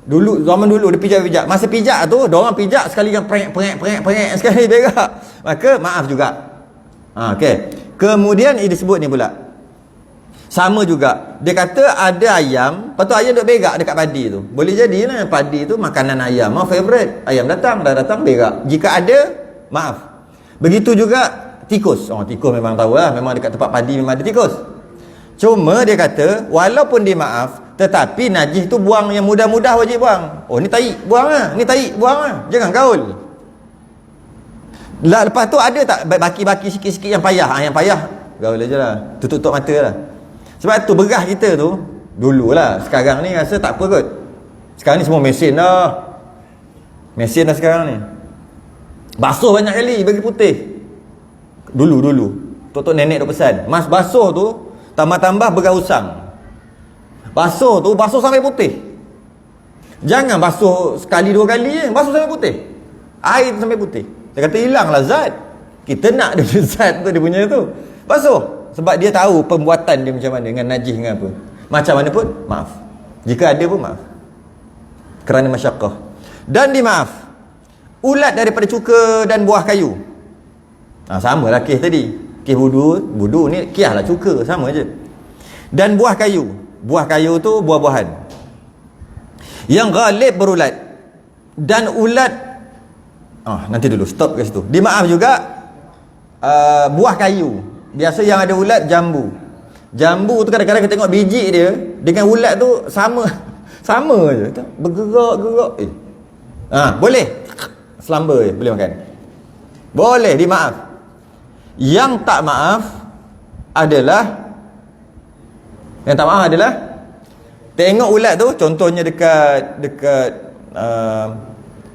S1: Dulu, zaman dulu dia pijak-pijak. Masa pijak tu, diorang pijak sekali yang perek sekali berak. Maka maaf juga. Okey. Kemudian dia sebut ni pula. Sama juga. Dia kata ada ayam, lepas tu ayam duk berak dekat padi tu. Boleh jadilah padi tu makanan ayam. Favorite. Ayam datang, dah datang berak. Jika ada, maaf. Begitu juga tikus. Tikus memang tahulah, memang dekat tempat padi memang ada tikus. Cuma dia kata, walaupun dia maaf, tetapi najis tu buang yang mudah-mudah wajib buang. Ni tahi, buang lah. Ni tahi, buang lah. Jangan gaul. Lepas tu ada tak baki-baki sikit-sikit yang payah? Yang payah, gaul aja lah. Tutup-tutup mata lah. Sebab tu berah kita tu, dululah. Sekarang ni rasa tak apa kot. Sekarang ni semua mesin dah. Mesin dah sekarang ni. Basuh banyak kali bagi putih. Dulu. Tok-tok nenek duk pesan. Mas basuh tu, tambah-tambah berah usang. Basuh tu, basuh sampai putih. Jangan basuh sekali dua kali je. Basuh sampai putih. Air sampai putih. Dia kata hilanglah zat. Kita nak dia punya zat tu, dia punya tu. Basuh. Sebab dia tahu pembuatan dia macam mana, dengan najis dengan apa. Macam mana pun, maaf. Jika ada pun, maaf. Kerana masyaqqah. Dan dimaaf. Ulat daripada cuka dan buah kayu. Sama lah kes tadi. Kes budu ni kiah lah cuka. Sama je. Dan buah kayu. Buah kayu tu buah-buahan. Yang ghalib berulat. Dan ulat, nanti dulu, stop kat situ. Dimaaf juga, buah kayu. Biasa yang ada ulat, jambu. Jambu tu kadang-kadang kita tengok biji dia dengan ulat tu sama je. Bergerak-gerak. Boleh. Selamba je, boleh makan. Boleh, dimaaf. Yang tak maaf adalah tengok ulat tu, contohnya dekat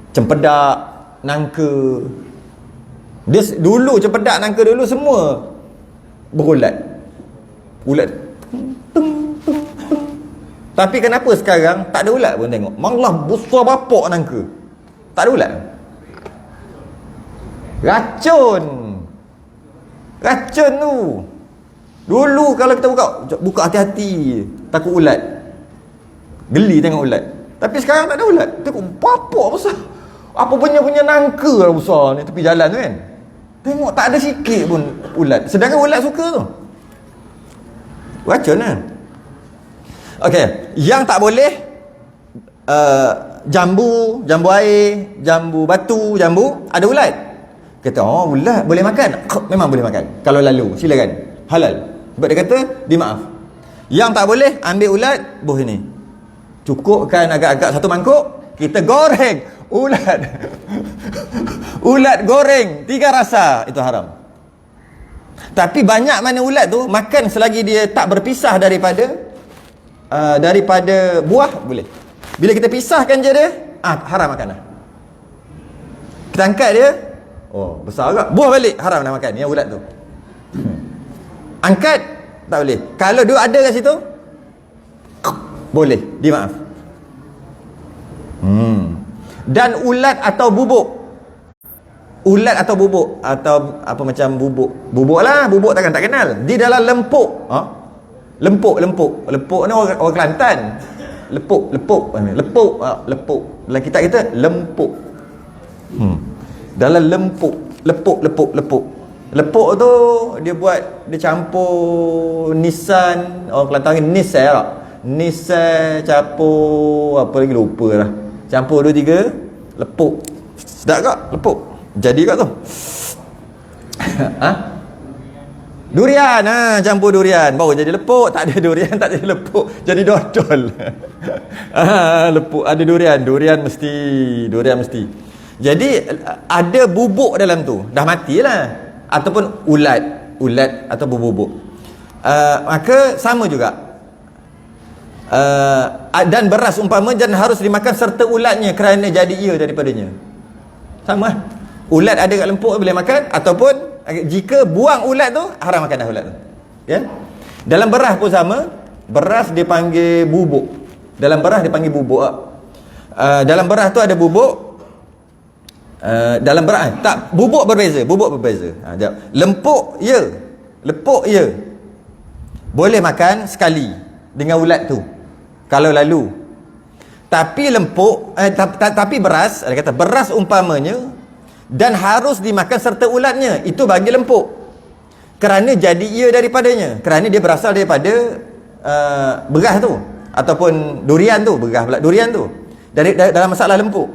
S1: cempedak, nangka. Dia dulu cempedak, nangka dulu semua berulat. Ulat. Tapi kenapa sekarang tak ada ulat pun tengok? Malah besar bapak nangka. Tak ada ulat. Racun tu. Dulu kalau kita buka hati-hati, takut ulat. Geli tengok ulat. Tapi sekarang tak ada ulat. Tengok bapak besar. Apa punya nangka lah besar ni tepi jalan tu kan. Tengok tak ada sikit pun ulat. Sedangkan ulat suka tu. Racun lah. Okey, yang tak boleh jambu air, jambu batu, jambu ada ulat. Kata, ulat boleh makan. Memang boleh makan. Kalau lalu, silakan. Halal. Sebab dia kata, dimaaf. Yang tak boleh, ambil ulat, buh ini. Cukupkan agak-agak satu mangkuk, kita goreng ulat. Ulat goreng 3 rasa, itu haram. Tapi banyak mana ulat tu makan selagi dia tak berpisah daripada buah, boleh. Bila kita pisahkan je dia, haram makan lah. Kita angkat dia, besar agak, buah balik, haram nak makan yang ulat tu. Angkat, tak boleh. Kalau dia ada kat situ, boleh, dimaaf. Dan ulat atau bubuk. Ulat atau bubuk, atau apa macam bubuk. Bubuk lah, bubuk takkan tak kenal. Di dalam lempuk. Lempuk ni orang Kelantan. Lepuk. Dalam kitab kita lempuk. Dalam lempuk. Lepuk tu dia campur nisan, orang Kelantan nisai tak? Nisai campur apa lagi lupa lah. Campur 2-3 lepuk. Sedap tak lepuk? Jadi kat tu. Durian, campur durian baru jadi lepuk. Tak ada durian tak jadi lepuk, jadi dodol. Lepuk ada durian mesti. Jadi ada bubuk dalam tu, dah matilah. Ataupun ulat atau bubuk. Maka sama juga. Dan beras umpama dan harus dimakan serta ulatnya kerana jadi ia daripadanya. Sama. Ulat ada kat lempuk boleh makan, ataupun jika buang ulat tu haram makan dah ulat tu. Ya. Dalam beras pun sama. Beras dipanggil bubuk. Dalam beras dipanggil bubuk. Dalam beras tu ada bubuk. Dalam beras bubuk berbeza. Lempuk ya, lepuk ya. Boleh makan sekali dengan ulat tu kalau lalu. Tapi lempuk, tapi beras, ada kata beras umpamanya, dan harus dimakan serta ulatnya, itu bagi lempuk. Kerana jadi ia daripadanya, kerana dia berasal daripada beras tu, ataupun durian tu, beras pula durian tu, dalam masalah lempuk.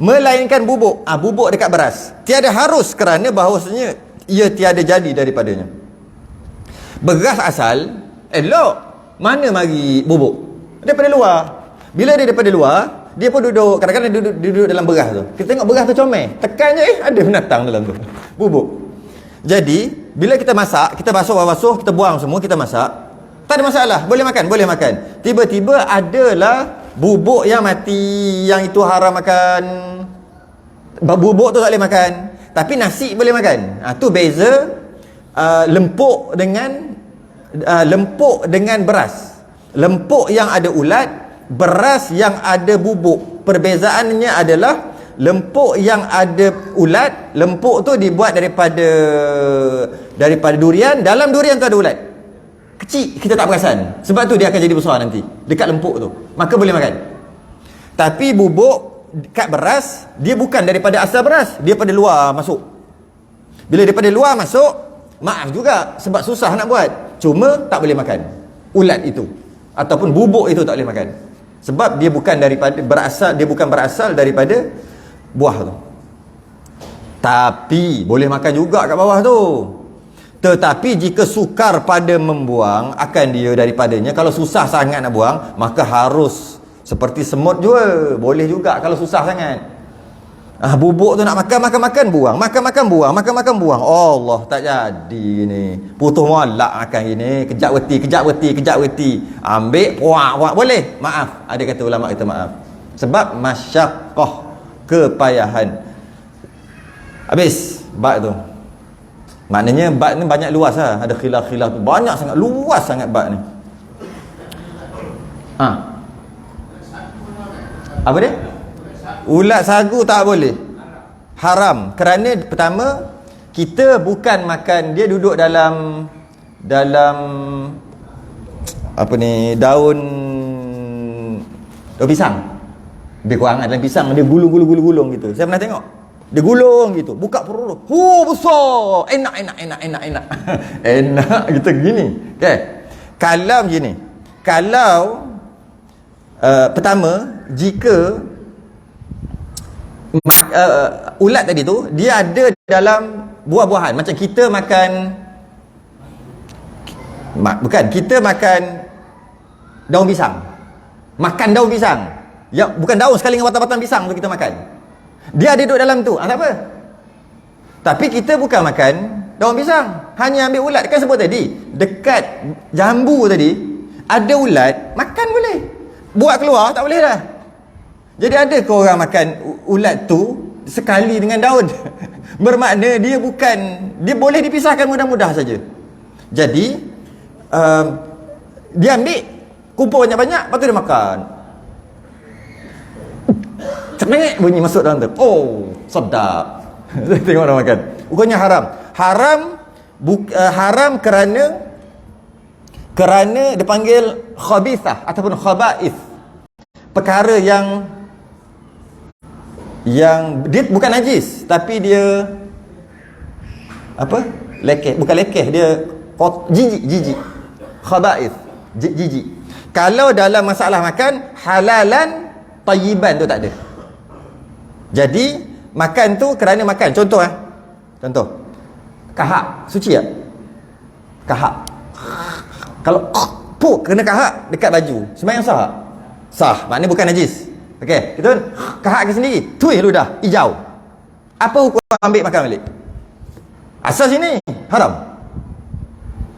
S1: Melainkan bubuk, bubuk dekat beras, tiada harus, kerana bahawasanya ia tiada jadi daripadanya. Beras asal elok, mana mari bubuk? Daripada luar. Bila dia daripada luar, dia pun duduk, kadang-kadang duduk dalam beras tu. Kita tengok beras tu comel, tekan je ada binatang dalam tu, bubuk. Jadi bila kita masak, kita basuh, kita buang semua, kita masak, tak ada masalah, boleh makan. Tiba-tiba adalah bubuk yang mati, yang itu haram makan. Bubuk tu tak boleh makan, tapi nasi boleh makan. Tu beza lempuk dengan beras. Lempuk yang ada ulat, beras yang ada bubuk. Perbezaannya adalah lempuk yang ada ulat, lempuk tu dibuat daripada durian. Dalam durian tu ada ulat kecil, kita tak perasan, sebab tu dia akan jadi besar nanti dekat lempuk tu, maka boleh makan. Tapi bubuk kat beras, dia bukan daripada asal beras, dia daripada luar masuk. Bila daripada luar masuk, maaf juga sebab susah nak buat, cuma tak boleh makan ulat itu, ataupun bubuk itu tak boleh makan, sebab dia bukan berasal daripada buah tu. Tapi boleh makan juga kat bawah tu. Tetapi jika sukar pada membuang akan dia daripadanya, kalau susah sangat nak buang, maka harus seperti semut jua. Boleh juga kalau susah sangat. Bubuk tu nak makan buang, makan buang. Allah, tak jadi ni. Putus molak makan gini, kejap reti. Ambil puak. Boleh? Maaf. Ada kata ulama kita maaf. Sebab masyaqqah, kepayahan. Habis bab tu. Maknanya bab ni banyak luas lah. Ada khilaf-khilaf tu, banyak sangat, luas sangat bab ni. Apa dia? Ulat sagu tak boleh, haram. Kerana pertama, kita bukan makan, dia duduk dalam apa ni, daun pisang. Lebih kurang dalam pisang, dia gulung gitu. Saya pernah tengok, dia gulung gitu, buka perut, besar, enak enak gitu gini. Okay. Kalau gini, pertama, jika ulat tadi tu dia ada dalam buah-buahan, macam kita makan kita makan daun pisang, ya, bukan daun, sekali dengan batang-batang pisang tu kita makan, dia ada duduk dalam tu, tak apa. Tapi kita bukan makan daun pisang, hanya ambil ulat. Kan sebut tadi, dekat jambu tadi ada ulat, makan boleh, buat keluar tak boleh dah. Jadi ada ke orang makan ulat tu sekali dengan daun? Bermakna dia boleh dipisahkan mudah-mudah saja. Jadi dia ambil, kumpul banyak-banyak, lepas tu dia makan. Cenengik bunyi masuk dalam tu. Oh, sedap. Tengok orang makan. Bukannya haram. Haram kerana dipanggil khabithah ataupun khaba'ith. Perkara yang dia bukan najis, tapi dia apa? Lekeh, bukan lekeh, dia jijik. Khaba'ith, jijik. Kalau dalam masalah makan, halalan tayyiban tu tak ada. Jadi makan tu kerana makan. Contoh kahak, suci tak? Kahak, kalau kena kahak dekat baju, sembahyang sah? Sah, maknanya bukan najis. Okey, kita kahak ke sendiri, tuih ludah hijau, apa hukum ambil makan balik? Asal sini haram.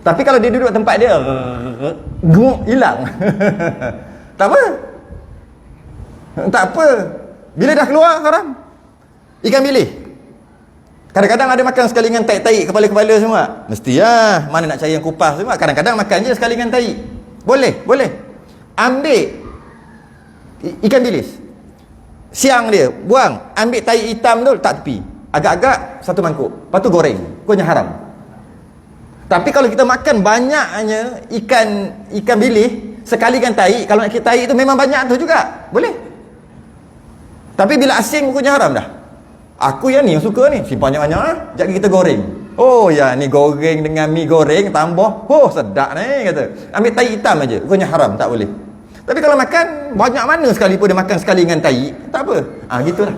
S1: Tapi kalau dia duduk tempat dia, hilang. Tak apa. Bila dah keluar, haram. Ikan bilis, kadang-kadang ada makan sekali dengan taik-taik, kepala-kepala semua. Mesti lah, mana nak cari yang kupas semua. Kadang-kadang makan je sekali dengan taik. Boleh. Ambil ikan bilis, siang dia buang, ambil taik hitam tu letak tepi, agak-agak satu mangkuk, lepas tu goreng. Hukumnya haram. Tapi kalau kita makan banyaknya ikan bilis sekali dengan taik, kalau nak taik tu memang banyak tu juga, boleh. Tapi bila asing hukumnya haram dah. Aku yang ni yang suka ni, simpan banyak-banyak ah. Sekejap kita goreng. Oh ya, ni goreng dengan mi goreng tambah. Oh sedap ni kata. Ambil tai hitam aja. Hukumnya haram, tak boleh. Tapi kalau makan banyak mana sekali pun dia makan sekali dengan tai, tak apa. Gitulah.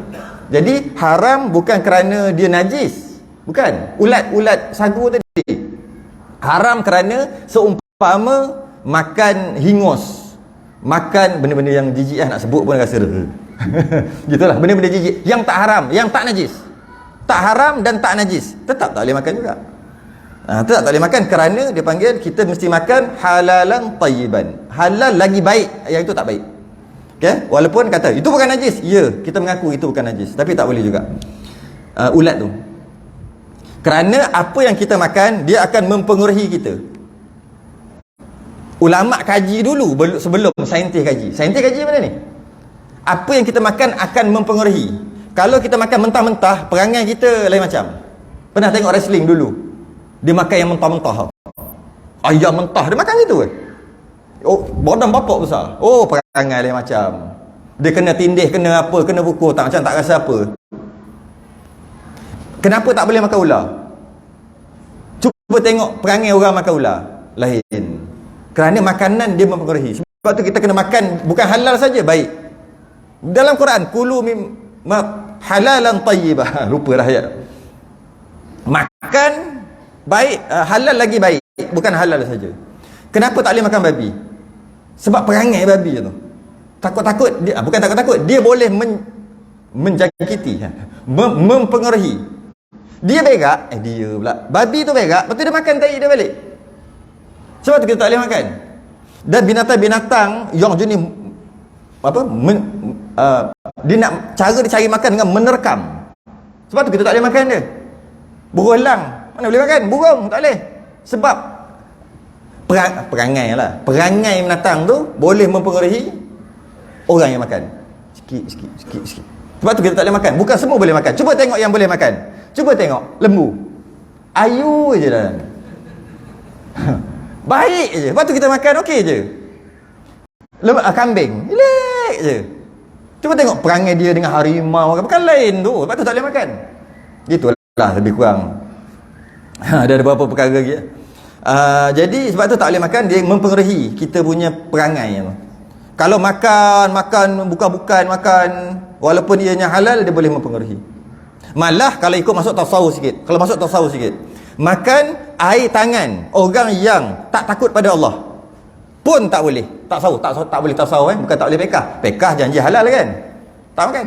S1: Jadi haram bukan kerana dia najis. Bukan. Ulat sagu tadi. Haram kerana seumpama makan hingus. Makan benda-benda yang jijik nak sebut pun rasa gitulah, benda-benda jijik yang tak haram, yang tak najis. Tak haram dan tak najis, tetap tak boleh makan juga. Tetap tak boleh makan kerana dia panggil kita mesti makan halalan tayyiban. Halal lagi baik, yang itu tak baik. Okay? Walaupun kata itu bukan najis, ya, kita mengaku itu bukan najis, tapi tak boleh juga. Ulat tu. Kerana apa yang kita makan dia akan mempengaruhi kita. Ulama kaji dulu sebelum saintis kaji. Saintis kaji mana ni? Apa yang kita makan akan mempengaruhi. Kalau kita makan mentah-mentah, perangai kita lain macam. Pernah tengok wrestling dulu? Dia makan yang mentah-mentah. Ayam mentah, dia makan gitu ke? Oh, badan bapak besar. Oh, perangai lain macam. Dia kena tindih, kena apa, kena pukul, tak macam tak rasa apa. Kenapa tak boleh makan ular? Cuba tengok perangai orang makan ular. Lain. Kerana makanan dia mempengaruhi. Sebab tu kita kena makan bukan halal saja, baik. Dalam Quran, kulu halalan tayyibah. Lupa dah ayat. Makan baik, halal lagi baik, bukan halal saja. Kenapa tak boleh makan babi? Sebab perangai babi tu. Takut-takut dia, bukan takut-takut, dia boleh menjangkiti, mempengaruhi. Dia berak, dia pula. Babi tu berak, lepas tu dia makan tai dia balik. Sebab tu kita tak boleh makan. Dan binatang-binatang yang jenis dia nak cara dia cari makan dengan menerkam. Sebab tu kita tak boleh makan dia. Burung elang mana boleh makan? Burung tak boleh. Sebab perangai lah. Perangai binatang tu boleh mempengaruhi orang yang makan. Sikit. Sebab tu kita tak boleh makan. Bukan semua boleh makan. Cuba tengok yang boleh makan. Cuba tengok lembu. Ayu je dah. Baik je. Lepas tu kita makan okey je. Kambing relax je. Cuba tengok perangai dia dengan harimau, bukan lain tu. Lepas tu tak boleh makan. Gitulah lebih kurang. Ada beberapa perkara lagi. Jadi sebab tu tak boleh makan, dia mempengaruhi kita punya perangai. Kalau makan bukan makan walaupun ianya halal, dia boleh mempengaruhi. Malah kalau ikut masuk tasawuf sikit. Kalau masuk tasawuf sikit, makan air tangan orang yang tak takut pada Allah pun tak boleh. Tak boleh tasawuf bukan tak boleh pekah. Pekah janji halal kan? Tak makan.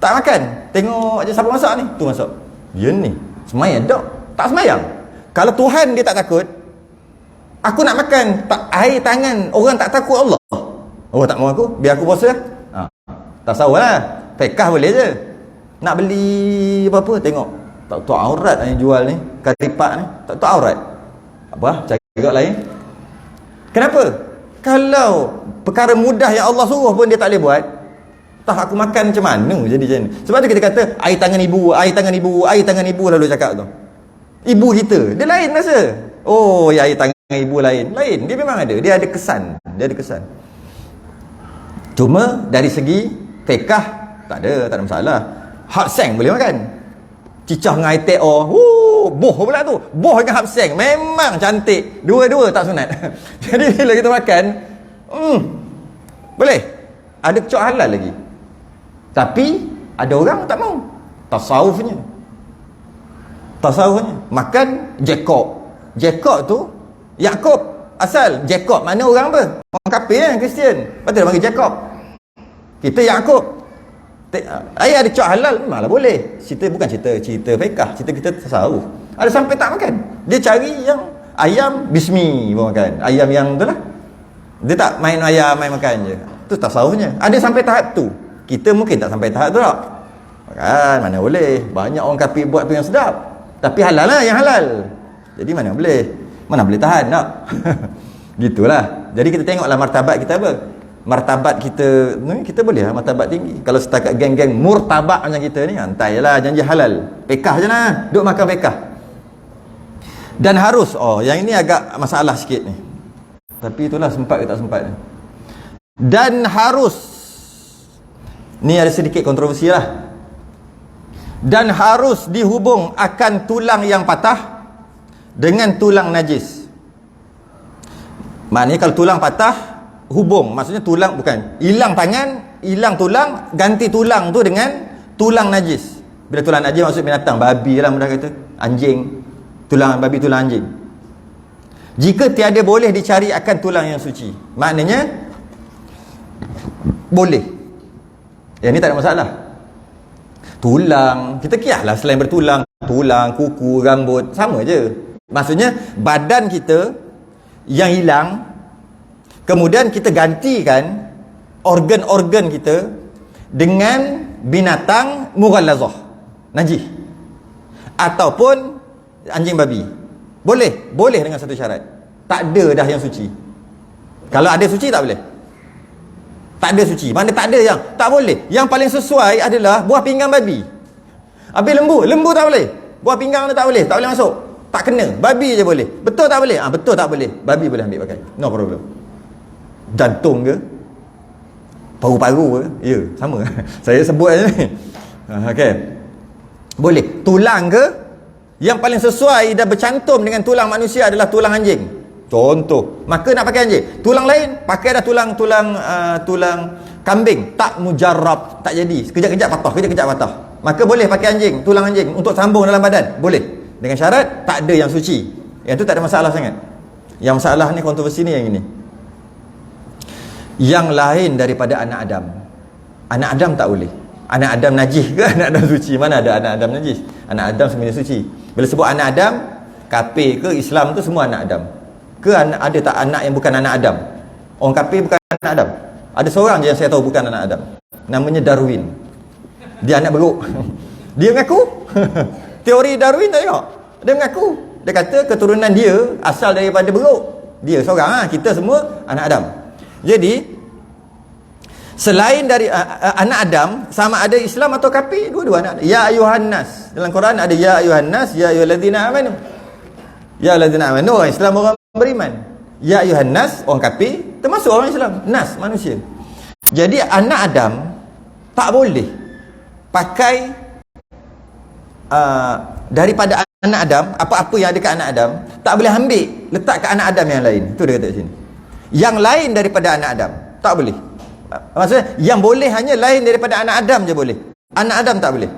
S1: Tak makan. Tengok aja siapa masak ni. Tu masak. Ya ni. Semayang tak? Tak semayang. Kalau Tuhan dia tak takut, aku nak makan air tangan orang tak takut Allah. Oh tak mau aku, biar aku puasa. Tasawuf lah. Pekah boleh je. Nak beli apa-apa tengok. Tak tahu aurat yang jual ni, karipak ni. Tak tahu aurat. Apa? Cari lain. Kenapa? Kalau perkara mudah yang Allah suruh pun dia tak boleh buat, tak aku makan macam mana jadi macam ni. Sebab tu kita kata air tangan ibu lalu cakap tu. Ibu kita, dia lain rasa. Oh, ya air tangan ibu lain. Dia memang ada. Dia ada kesan. Cuma dari segi fiqah tak ada masalah. Hak seng boleh makan. Cicah dengan air teo. Boh pula tu. Boh dengan hak seng memang cantik. Dua-dua tak sunat. Jadi bila kita makan, boleh. Ada kecoak halal lagi. Tapi ada orang tak mau. Tasawufnya. Makan Jacob tu Yakub. Asal Jacob mana orang apa? Orang kafir kan, Kristian. Lepas tu dia panggil Jacob. Kita Yakub. Ayah ada kecoak halal memanglah boleh. Bukan cerita fiqah, cerita kita tasawuf. Ada sampai tak makan. Dia cari yang ayam bismi pun makan. Ayam yang tu lah. Dia tak main ayam, main makan je. Tu tasawufnya. Ada sampai tahap tu. Kita mungkin tak sampai tahap tu tak. Makan mana boleh. Banyak orang kafir buat tu yang sedap. Tapi halal lah yang halal. Jadi mana boleh tahan tak. Gitulah. Jadi kita tengoklah martabat kita apa. Martabat kita boleh lah martabat tinggi. Kalau setakat geng-geng murtabak macam kita ni, hantai je lah janji halal. Pekah je lah. Duk makan pekah. Dan harus, yang ini agak masalah sikit ni. Tapi itulah sempat ke tak sempat. Dan harus Ni ada sedikit kontroversi lah. Dan harus dihubung akan tulang yang patah dengan tulang najis. Maknanya kalau tulang patah, hubung, maksudnya tulang, bukan hilang tangan, hilang tulang, ganti tulang tu dengan tulang najis. Bila tulang najis maksud binatang, babi lah mudah kata, anjing, tulang babi, tulang anjing. Jika tiada boleh dicari akan tulang yang suci, maknanya boleh. Yang ni tak ada masalah. Tulang, kita kiaslah selain bertulang, tulang, kuku, rambut, sama je. Maksudnya badan kita yang hilang, kemudian kita gantikan organ-organ kita dengan binatang mughallazah, najis, ataupun anjing babi. Boleh dengan satu syarat. Tak ada dah yang suci. Kalau ada suci tak boleh. Tak ada suci. Mana tak ada yang tak boleh. Yang paling sesuai adalah buah pinggang babi. Habis lembu tak boleh. Buah pinggang tu tak boleh masuk. Tak kena. Babi je boleh. Betul tak boleh? Betul tak boleh. Babi boleh ambil pakai. No problem. Jantung ke? Paru-paru ke? Ya, sama. Saya sebut aja ni. Okey. Boleh. Tulang ke? Yang paling sesuai dan bercantum dengan tulang manusia adalah tulang anjing. Contoh. Maka nak pakai anjing. Tulang lain, pakai dah tulang kambing. Tak mujarrab, tak jadi. Sekejap-kejap patah. Maka boleh pakai anjing, tulang anjing untuk sambung dalam badan. Boleh. Dengan syarat tak ada yang suci. Yang tu tak ada masalah sangat. Yang masalah ni, kontroversi ni yang ini. Yang lain daripada anak Adam. Anak Adam tak boleh. Anak Adam najis ke anak Adam suci? Mana ada anak Adam najis? Anak Adam sebenarnya suci. Bila sebut anak Adam, kafir ke Islam tu semua anak Adam. Ke ada tak anak yang bukan anak Adam? Orang kafir bukan anak Adam. Ada seorang je yang saya tahu bukan anak Adam. Namanya Darwin. Dia anak beruk. Dia mengaku. Teori Darwin tak tengok. Dia mengaku. Dia kata keturunan dia asal daripada beruk. Dia seorang. Kita semua anak Adam. Jadi selain dari anak Adam, sama ada Islam atau kafir, dua-dua anak. Ya ayuhan nas. Dalam Quran ada ya ayuhan nas, ya ayyuhallazina amanu. Ya ayyuhallazina amanu, orang Islam, orang beriman. Ya ayuhan nas, orang kafir, termasuk orang Islam. Nas, manusia. Jadi anak Adam tak boleh pakai daripada anak Adam, apa-apa yang ada kat anak Adam, tak boleh ambil letak kat anak Adam yang lain. Itu dia kata kat sini. Yang lain daripada anak Adam tak boleh. Maksudnya yang boleh hanya lain daripada anak Adam je boleh. Anak Adam tak boleh.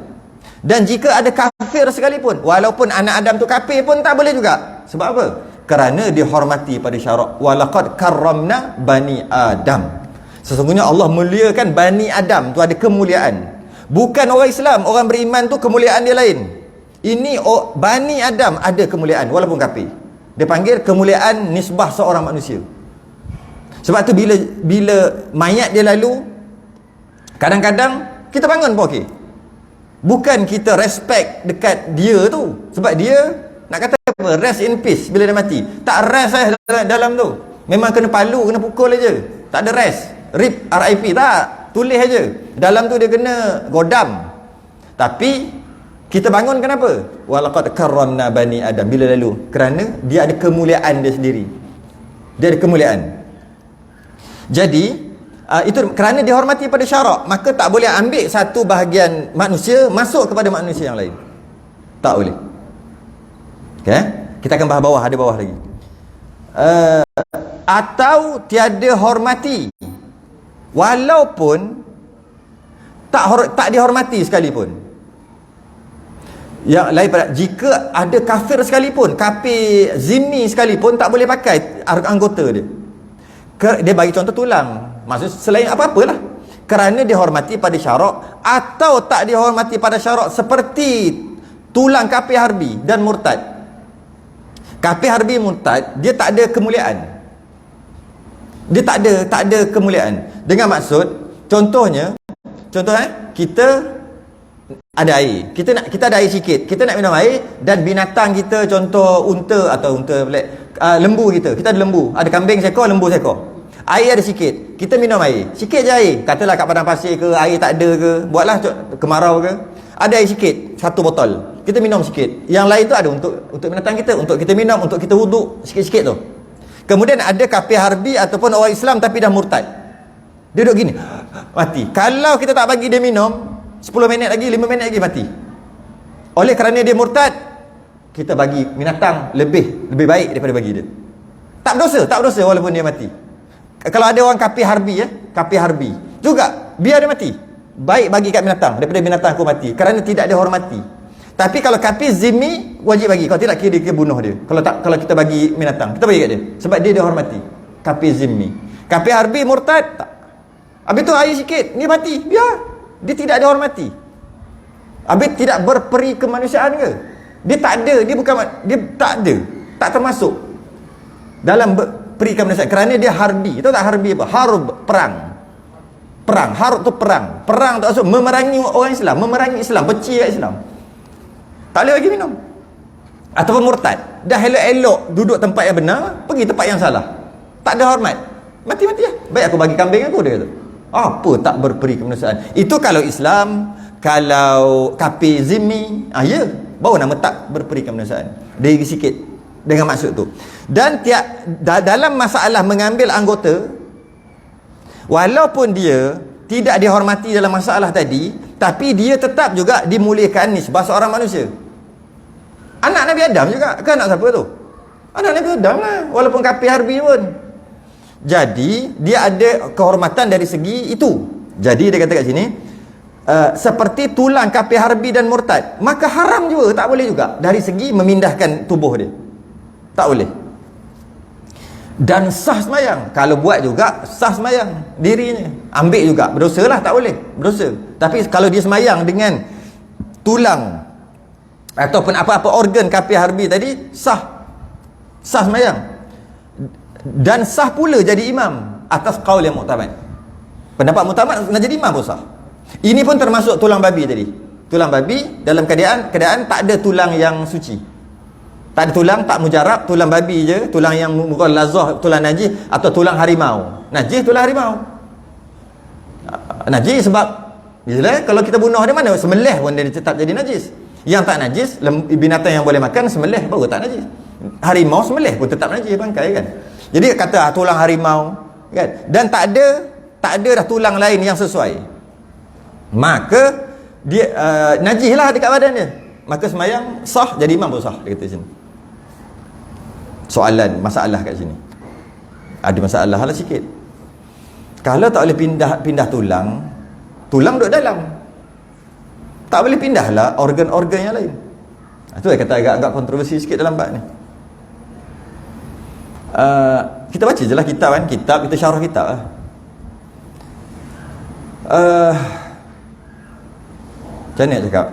S1: Dan jika ada kafir sekalipun, walaupun anak Adam tu kafir pun tak boleh juga. Sebab apa? Kerana dihormati pada syarak. Walaqad karramna bani Adam. Sesungguhnya Allah muliakan Bani Adam tu, ada kemuliaan. Bukan orang Islam, orang beriman tu kemuliaan dia lain. Ini Bani Adam ada kemuliaan walaupun kafir. Dia panggil kemuliaan nisbah seorang manusia. Sebab tu bila mayat dia lalu, kadang-kadang kita bangun pun okey. Bukan kita respect dekat dia tu. Sebab dia nak kata apa? Rest in peace bila dia mati. Tak rest dalam tu. Memang kena palu, kena pukul aja. Tak ada rest. RIP, RIP tak. Tulis aja. Dalam tu dia kena godam. Tapi kita bangun kenapa? Walaqad karramna bani Adam. Bila lalu? Kerana dia ada kemuliaan dia sendiri. Dia ada kemuliaan. Jadi itu kerana dihormati pada syarak, maka tak boleh ambil satu bahagian manusia masuk kepada manusia yang lain. Tak boleh. Okay? Kita akan bahas bawah, ada bawah lagi. Atau tiada hormati, walaupun tak dihormati sekalipun. Yang lain pada, jika ada kafir sekalipun, kafir zimmi sekalipun, tak boleh pakai anggota dia. Dia bagi contoh tulang. Maksud selain apa-apalah. Kerana dihormati pada syarak atau tak dihormati pada syarak, seperti tulang kafir harbi dan murtad. Kafir harbi murtad, dia tak ada kemuliaan. Dia tak ada kemuliaan. Dengan maksud, contohnya kita ada air. Kita ada air sikit. Kita nak minum air dan binatang kita, contoh unta atau lembu kita ada lembu, ada kambing seekor, lembu seekor. Air ada sikit, kita minum air, sikit je air. Katalah kat padang pasir ke, air tak ada ke, buatlah kemarau ke, ada air sikit, satu botol, kita minum sikit. Yang lain tu ada untuk binatang kita, untuk kita minum, untuk kita wuduk, sikit-sikit tu. Kemudian ada kafir harbi ataupun orang Islam tapi dah murtad. Dia duduk gini, mati. Kalau kita tak bagi dia minum 10 minit lagi, 5 minit lagi, mati. Oleh kerana dia murtad, kita bagi binatang lebih baik daripada bagi dia. Tak berdosa walaupun dia mati. Kalau ada orang kafir harbi, kafir harbi juga, biar dia mati, baik bagi kat binatang daripada binatang aku mati, kerana tidak dihormati. Tapi kalau kafir zimmi, wajib bagi. Kalau tidak, kita bunuh dia. Kalau kita bagi binatang, kita bagi kat dia, sebab dia dihormati. Kafir zimmi. Kafir harbi murtad, tak. Habis tu air sikit, ni mati, biar. Dia tidak dihormati. Habis tidak berperi kemanusiaan ke? Dia tak ada, dia tak ada, tak termasuk dalam peri kemanusiaan, kerana dia harbi. Tahu tak harbi apa? Harb, perang. Harb tu perang. Perang tu maksud memerangi orang Islam, memerangi Islam, benci kat Islam. Tak boleh bagi minum. Ataupun murtad, dah elok-elok duduk tempat yang benar, pergi tempat yang salah, tak ada hormat, mati-mati lah. Baik aku bagi kambing aku, dia kata. Apa tak berperi kemanusiaan? Itu kalau Islam. Kalau kafir zimmi, ya, baru nama tak berperi kemanusiaan. Dia sikit dengan maksud tu. Dan dalam masalah mengambil anggota, walaupun dia tidak dihormati dalam masalah tadi, tapi dia tetap juga dimuliakan nisbah seorang manusia. Anak Nabi Adam juga, kan anak siapa tu? Anak Nabi Adam lah, walaupun kafir harbi pun. Jadi dia ada kehormatan dari segi itu. Jadi dia kata kat sini, seperti tulang kafir harbi dan murtad, maka haram juga, tak boleh juga dari segi memindahkan tubuh dia, tak boleh. Dan sah semayang, kalau buat juga sah semayang dirinya, ambil juga, berdosa lah, tak boleh, berdosa. Tapi kalau dia semayang dengan tulang ataupun apa-apa organ kafir harbi tadi, sah semayang. Dan sah pula jadi imam atas qaul yang muktamad. Pendapat muktamad nak jadi imam pun sah. Ini pun termasuk tulang babi tadi. Tulang babi dalam keadaan tak ada tulang yang suci. Tak ada tulang, tak mujarab, tulang babi je, tulang yang mughalazah, tulang najis, atau tulang harimau. Najis tulang harimau. Najis sebab kalau kita bunuh dia, mana sembelih pun dia tetap jadi najis. Yang tak najis, binatang yang boleh makan sembelih baru tak najis. Harimau sembelih pun tetap najis bangkai kan. Jadi kata tulang harimau kan, dan tak ada dah tulang lain yang sesuai, maka dia najis lah dekat badan dia, maka semayang sah, jadi imam pun sah. Dia kata sini. Soalan, masalah kat sini, ada masalah lah sikit. Kalau tak boleh pindah tulang duduk dalam, tak boleh pindah lah organ-organ yang lain. Itu saya kata agak kontroversi sikit dalam bab ni. Kita baca je lah kitab kan, kita syarah kitab lah. Macam ni nak cakap.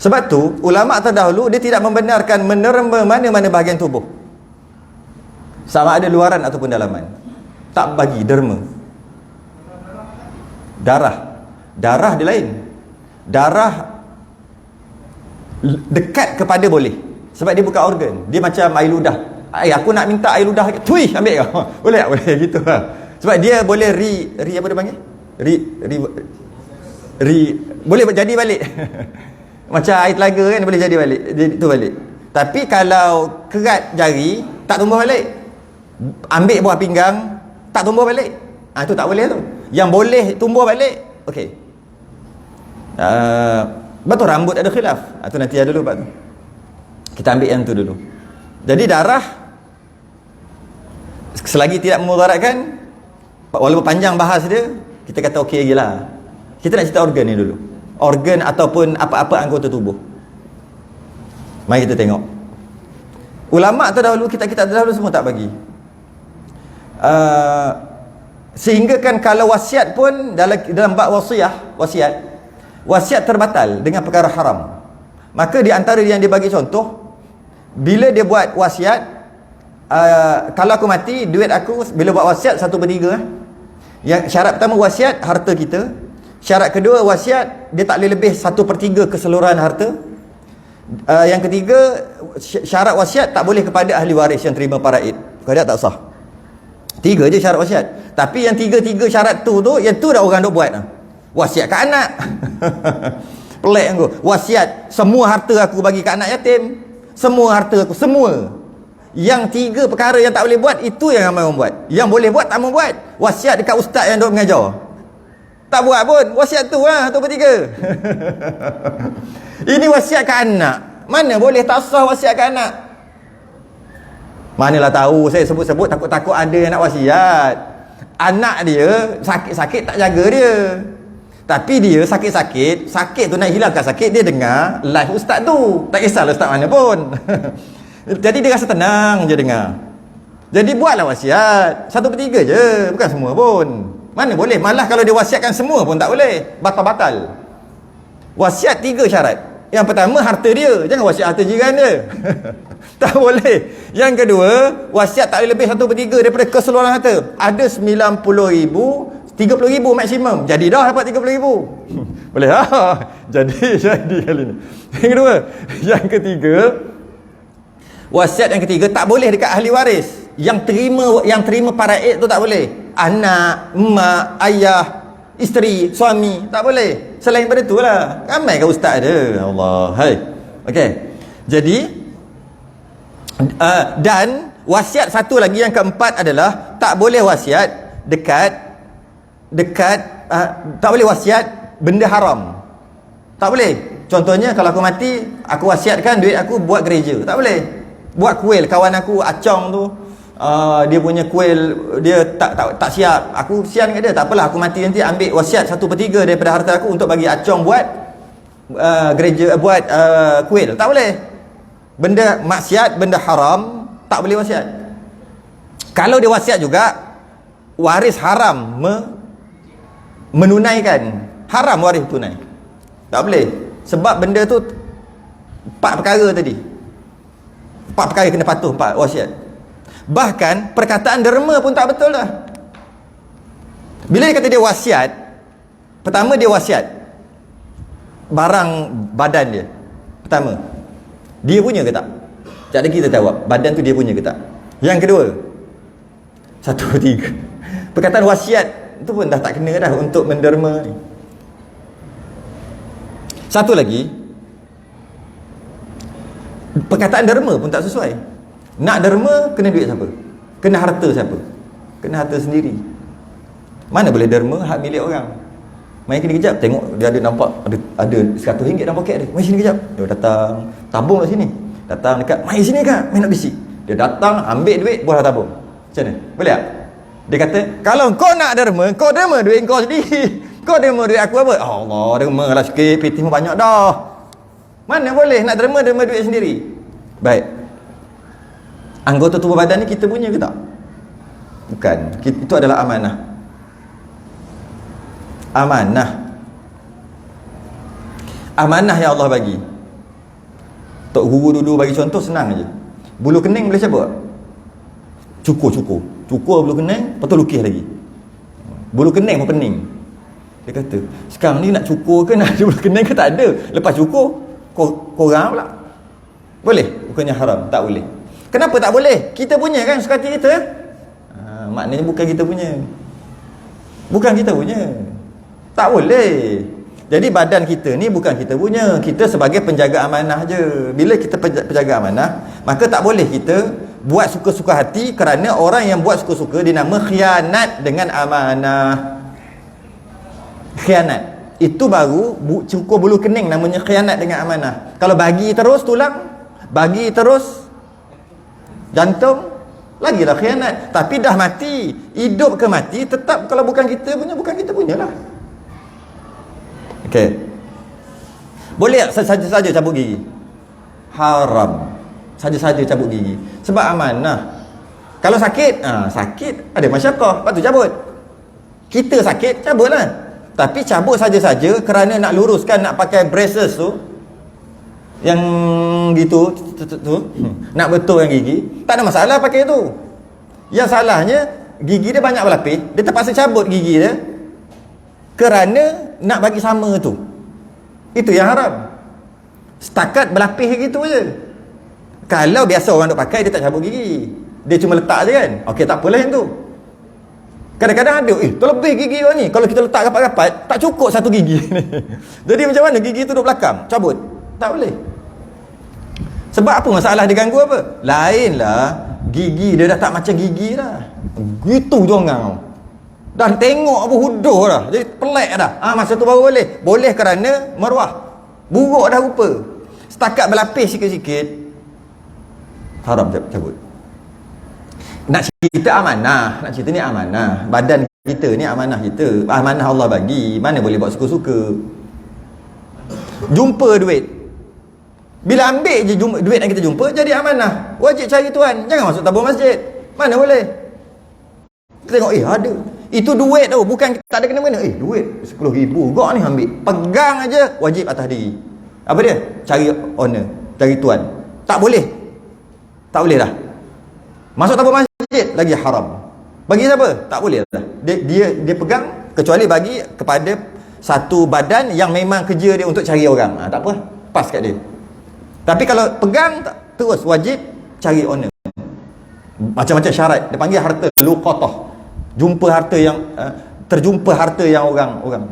S1: Sebab tu ulama' terdahulu dia tidak membenarkan menerma mana-mana bahagian tubuh, sama ada luaran ataupun dalaman. Tak bagi derma. Darah dia lain. Darah dekat kepada boleh, sebab dia bukan organ. Dia macam air ludah. Aku nak minta air ludah, tui ambil kau. Boleh tak? Boleh gitu lah. Sebab dia boleh apa dia panggil? Boleh jadi balik. Macam air telaga kan, boleh jadi balik, tu balik. Tapi kalau kerat jari, tak tumbuh balik. Ambil buah pinggang, tak tumbuh balik, itu tak boleh tu. Yang boleh tumbuh balik, okey. Betul rambut ada khilaf, itu nanti ada dulu bab tu. Kita ambil yang tu dulu. Jadi darah, selagi tidak memudaratkan, walaupun panjang bahas dia, kita kata okey lagi lah. Kita nak cerita organ ni dulu. Organ ataupun apa-apa anggota tubuh. Mari kita tengok. Ulama' terdahulu, kitab-kitab terdahulu semua tak bagi. Sehingga kan kalau wasiat pun dalam bab wasiat terbatal dengan perkara haram. Maka di antara yang dia bagi contoh, bila dia buat wasiat, kalau aku mati, duit aku, bila buat wasiat 1/3. Yang syarat pertama wasiat harta kita. Syarat kedua wasiat dia tak boleh lebih 1/3 keseluruhan harta. Yang ketiga, syarat wasiat tak boleh kepada ahli waris yang terima faraid. Kalau tak sah. 3 je syarat wasiat. Tapi yang 3 syarat tu yang tu dah orang duk buat. Wasiat kat anak. Pelik aku. Wasiat semua harta aku bagi kat anak yatim. Semua harta aku, semua. Yang 3 perkara yang tak boleh buat, itu yang ramai orang buat. Yang boleh buat tak mau buat. Wasiat dekat ustaz yang duk mengajar, tak buat pun. Wasiat tu lah, tu ketiga. Ini wasiat ke anak, mana boleh tak sah wasiat ke anak. Manalah tahu, saya sebut-sebut takut-takut ada yang nak wasiat. Anak dia sakit-sakit tak jaga dia, tapi dia sakit tu nak hilangkan sakit, dia dengar live ustaz tu, tak kisahlah ustaz mana pun. Jadi dia rasa tenang je dengar. Jadi buatlah wasiat 1/3 je, bukan semua pun. Mana boleh, malah kalau dia wasiatkan semua pun tak boleh, batal-batal. Wasiat 3 syarat. Yang pertama, harta dia, jangan wasiat harta jiran dia. Tak boleh. Yang kedua, wasiat tak boleh lebih 1/3 daripada keseluruhan harta. Ada 90,000, 30,000 maksimum. Jadi dah dapat 30,000. Boleh lah. Jadi kali ni. Yang kedua. Yang ketiga, wasiat yang ketiga tak boleh dekat ahli waris. Yang terima faraid tu tak boleh. Anak, mak, ayah, isteri, suami, tak boleh. Selain daripada tu lah. Ramai kan ustaz ada. Allah. Hai. Okey. Jadi dan wasiat satu lagi yang keempat adalah tak boleh wasiat dekat tak boleh wasiat benda haram. Tak boleh. Contohnya kalau aku mati, aku wasiatkan duit aku buat gereja. Tak boleh. Buat kuil, kawan aku Acong tu, dia punya kuil dia tak siap. Aku sian kat dia, tak apalah, aku mati nanti ambil wasiat 1/3 daripada harta aku untuk bagi Acong buat gereja, buat kuil. Tak boleh. Benda maksiat, benda haram, tak boleh wasiat. Kalau dia wasiat juga, waris haram menunaikan. Haram waris tunai. Tak boleh. Sebab benda tu 4 perkara tadi. 4 perkara kena patuh, 4 wasiat. Bahkan perkataan derma pun tak betul dah. Bila dia kata dia wasiat, pertama dia wasiat barang badan dia. Pertama, dia punya ke tak? Tak ada kita jawab, badan tu dia punya ke tak? Yang kedua, 1/3. Perkataan wasiat tu pun dah tak kena dah untuk menderma ni. Satu lagi, perkataan derma pun tak sesuai. Nak derma, kena duit siapa? Kena harta siapa? Kena harta sendiri. Mana boleh derma hak milik orang? Main sini kejap, tengok dia ada nampak ada RM100 dalam poket dia. Main sini kejap. Dia datang, tabung kat sini. Datang dekat, main sini kak, main nak bisik. Dia datang, ambil duit, buat tabung. Macam mana? Boleh tak? Dia kata, kalau kau nak derma, kau derma duit kau sendiri. Kau derma duit aku apa? Allah, derma lah sikit, PT pun banyak dah. Mana boleh nak derma duit sendiri? Baik. Anggota tubuh badan ni kita punya ke tak? Bukan. Itu adalah amanah. Amanah yang Allah bagi. Tok Guru dulu bagi contoh senang aja. Bulu kening boleh cabut? Cukur bulu kening, lepas tu lukis lagi. Bulu kening pun pening. Dia kata, sekarang ni nak cukur ke nak ada bulu kening ke tak ada? Lepas cukur, korang pula. Boleh? Bukannya haram? Tak boleh. Kenapa tak boleh? Kita punya kan, suka hati kita. Maknanya bukan kita punya. Bukan kita punya. Tak boleh. Jadi badan kita ni bukan kita punya. Kita sebagai penjaga amanah je. Bila kita penjaga amanah, maka tak boleh kita buat suka-suka hati, kerana orang yang buat suka-suka dinama khianat dengan amanah. Khianat. Itu baru cukur bulu kening, namanya khianat dengan amanah. Kalau bagi terus tulang, bagi terus jantung, lagilah khianat. Tapi dah mati, hidup ke mati, tetap kalau bukan kita punya lah. Okey. Boleh tak saja-saja cabut gigi? Haram. Saja-saja cabut gigi. Sebab amanah. Kalau sakit, sakit ada masyarakat, lepas tu cabut. Kita sakit, cabutlah. Tapi cabut saja-saja kerana nak luruskan, nak pakai braces tu, yang gitu tu, nak betulkan gigi, tak ada masalah pakai tu. Yang salahnya, gigi dia banyak berlapis, dia terpaksa cabut gigi dia kerana nak bagi sama tu. Itu yang haram. Setakat berlapis gitu je. Kalau biasa orang duk pakai, dia tak cabut gigi, dia cuma letak je kan. Okey, tak apalah yang tu. Kadang-kadang ada, terlebih gigi orang ni, kalau kita letak rapat-rapat, tak cukup satu gigi ni. Jadi macam mana gigi tu duduk belakang? Cabut? Tak boleh. Sebab apa masalah dia ganggu apa? Lainlah Gigi dia dah tak macam gigi dah. Gitu jongang. Dan tengok apa huduh dah. Jadi pelik dah. Masa tu baru boleh. Boleh kerana maruah. Buruk dah rupa. Setakat berlapis sikit-sikit, haram cabut. Nak cerita amanah. Nak cerita ni amanah. Badan kita ni amanah kita. Amanah Allah bagi. Mana boleh buat suka-suka. Jumpa duit. Bila ambil je duit yang kita jumpa, jadi amanah. Wajib cari tuan. Jangan masuk tabung masjid. Mana boleh. Kita tengok, ada. Itu duit tau. Bukan tak ada kena-mena. Duit RM10,000. Gok ni ambil. Pegang aja. Wajib atas diri. Apa dia? Cari owner. Cari tuan. Tak boleh. Tak boleh dah. Masuk tabung masjid, lagi haram. Bagi siapa? Tak boleh dah. Dia pegang, kecuali bagi kepada satu badan yang memang kerja dia untuk cari orang. Tak apa. Pas kat dia. Tapi kalau pegang terus wajib cari owner. Macam-macam syarat. Dia panggil harta luqatah. Jumpa harta yang terjumpa harta yang orang.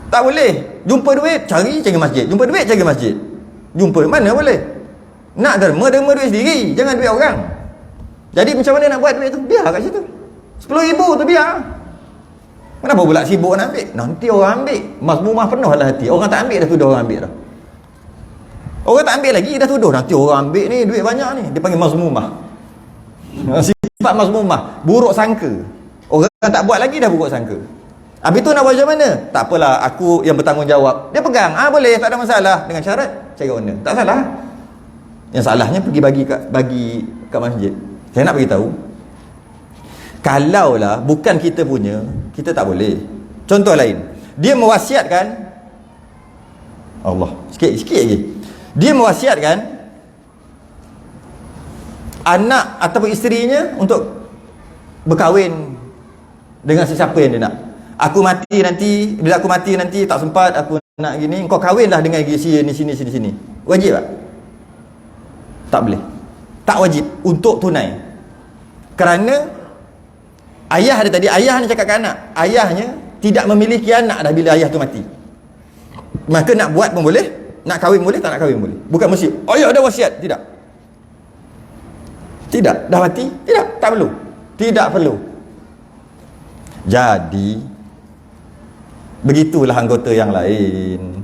S1: Tak boleh. Jumpa duit cari masjid. Jumpa duit cari masjid. Jumpa mana boleh. Nak derma duit sendiri. Jangan duit orang. Jadi macam mana nak buat duit tu? Biar kat situ. RM10,000 tu biar. Kenapa pula sibuk nak ambil? Nanti orang ambil. Mazmumah penuh lah hati. Orang tak ambil dah sudah orang ambil dah. Orang tak ambil lagi, dah tuduh nanti orang ambil ni, duit banyak ni. Dia panggil mazmumah. Sifat mazmumah, buruk sangka. Orang tak buat lagi dah buruk sangka. Habis tu nak buat macam mana? Tak apalah, aku yang bertanggungjawab. Dia pegang, boleh, tak ada masalah. Dengan syarat, cari owner. Tak salah. Yang salahnya pergi bagi kat masjid. Saya nak bagi tahu, kalaulah bukan kita punya, kita tak boleh. Contoh lain, dia mewasiatkan Allah, sikit lagi. Dia mewasiatkan anak ataupun isterinya untuk berkahwin dengan sesiapa yang dia nak. Aku mati nanti tak sempat aku nak gini, kau kahwinlah dengan sini. Wajib tak? Tak boleh. Tak wajib untuk tunai. Kerana ayah dia tadi, ayah ni cakap ke anak, ayahnya tidak memiliki anak dah bila ayah tu mati. Maka nak buat pun boleh, nak kahwin boleh, tak nak kahwin boleh. Bukan mesti ayah dah wasiat. Tidak, dah mati. Tak perlu. Jadi begitulah anggota yang lain.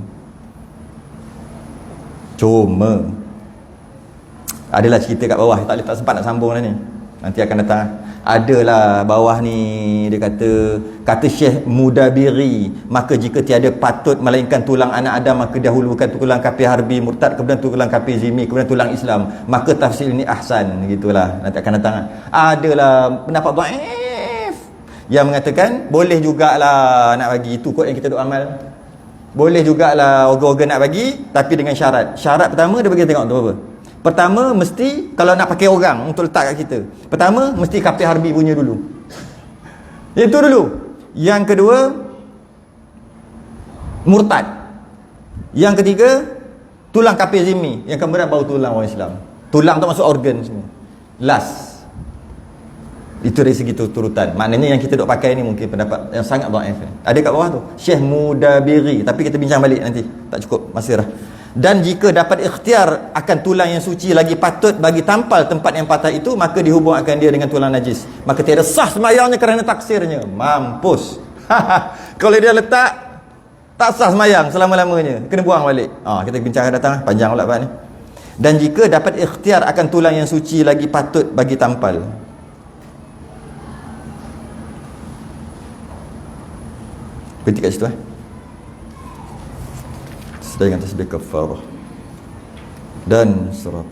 S1: Cuma adalah cerita kat bawah, tak sempat nak sambung dah ni. Nanti akan datang. Adalah bawah ni dia kata Syekh Mudabiri, maka jika tiada patut melainkan tulang anak Adam, maka dahulukan tulang kafir harbi murtad, kemudian tulang kafir zimmi, kemudian tulang Islam. Maka tafsir ini ahsan, gitulah. Nanti akan datang. Adalah pendapat dhaif yang mengatakan boleh jugalah nak bagi. Itu kot yang kita duk amal. Boleh jugalah organ-organ nak bagi, tapi dengan syarat. Syarat pertama dia bagi tengok tu apa? Pertama, mesti kalau nak pakai orang untuk letak kat kita, pertama mesti kafir harbi punya dulu. Itu dulu. Yang kedua, murtad. Yang ketiga, tulang kafir zimmi. Yang kemudian baru tulang orang Islam. Tulang tu masuk organ semua. Last. Itu dari segi turutan. Maknanya yang kita duk pakai ni mungkin pendapat yang sangat dhaif. Ada kat bawah tu, Syekh Mudabiri. Tapi kita bincang balik nanti. Tak cukup masa dah. Dan jika dapat ikhtiar akan tulang yang suci lagi patut bagi tampal tempat yang patah itu, maka dihubungkan dia dengan tulang najis. Maka tiada sah sembahyangnya kerana taksirnya. Mampus. Kalau dia letak, tak sah sembahyang selama-lamanya. Kena buang balik. Kita bincang datang. Panjang pula ni. Dan jika dapat ikhtiar akan tulang yang suci lagi patut bagi tampal. Berhenti kat situ sedangkan tasbih kafarah dan surat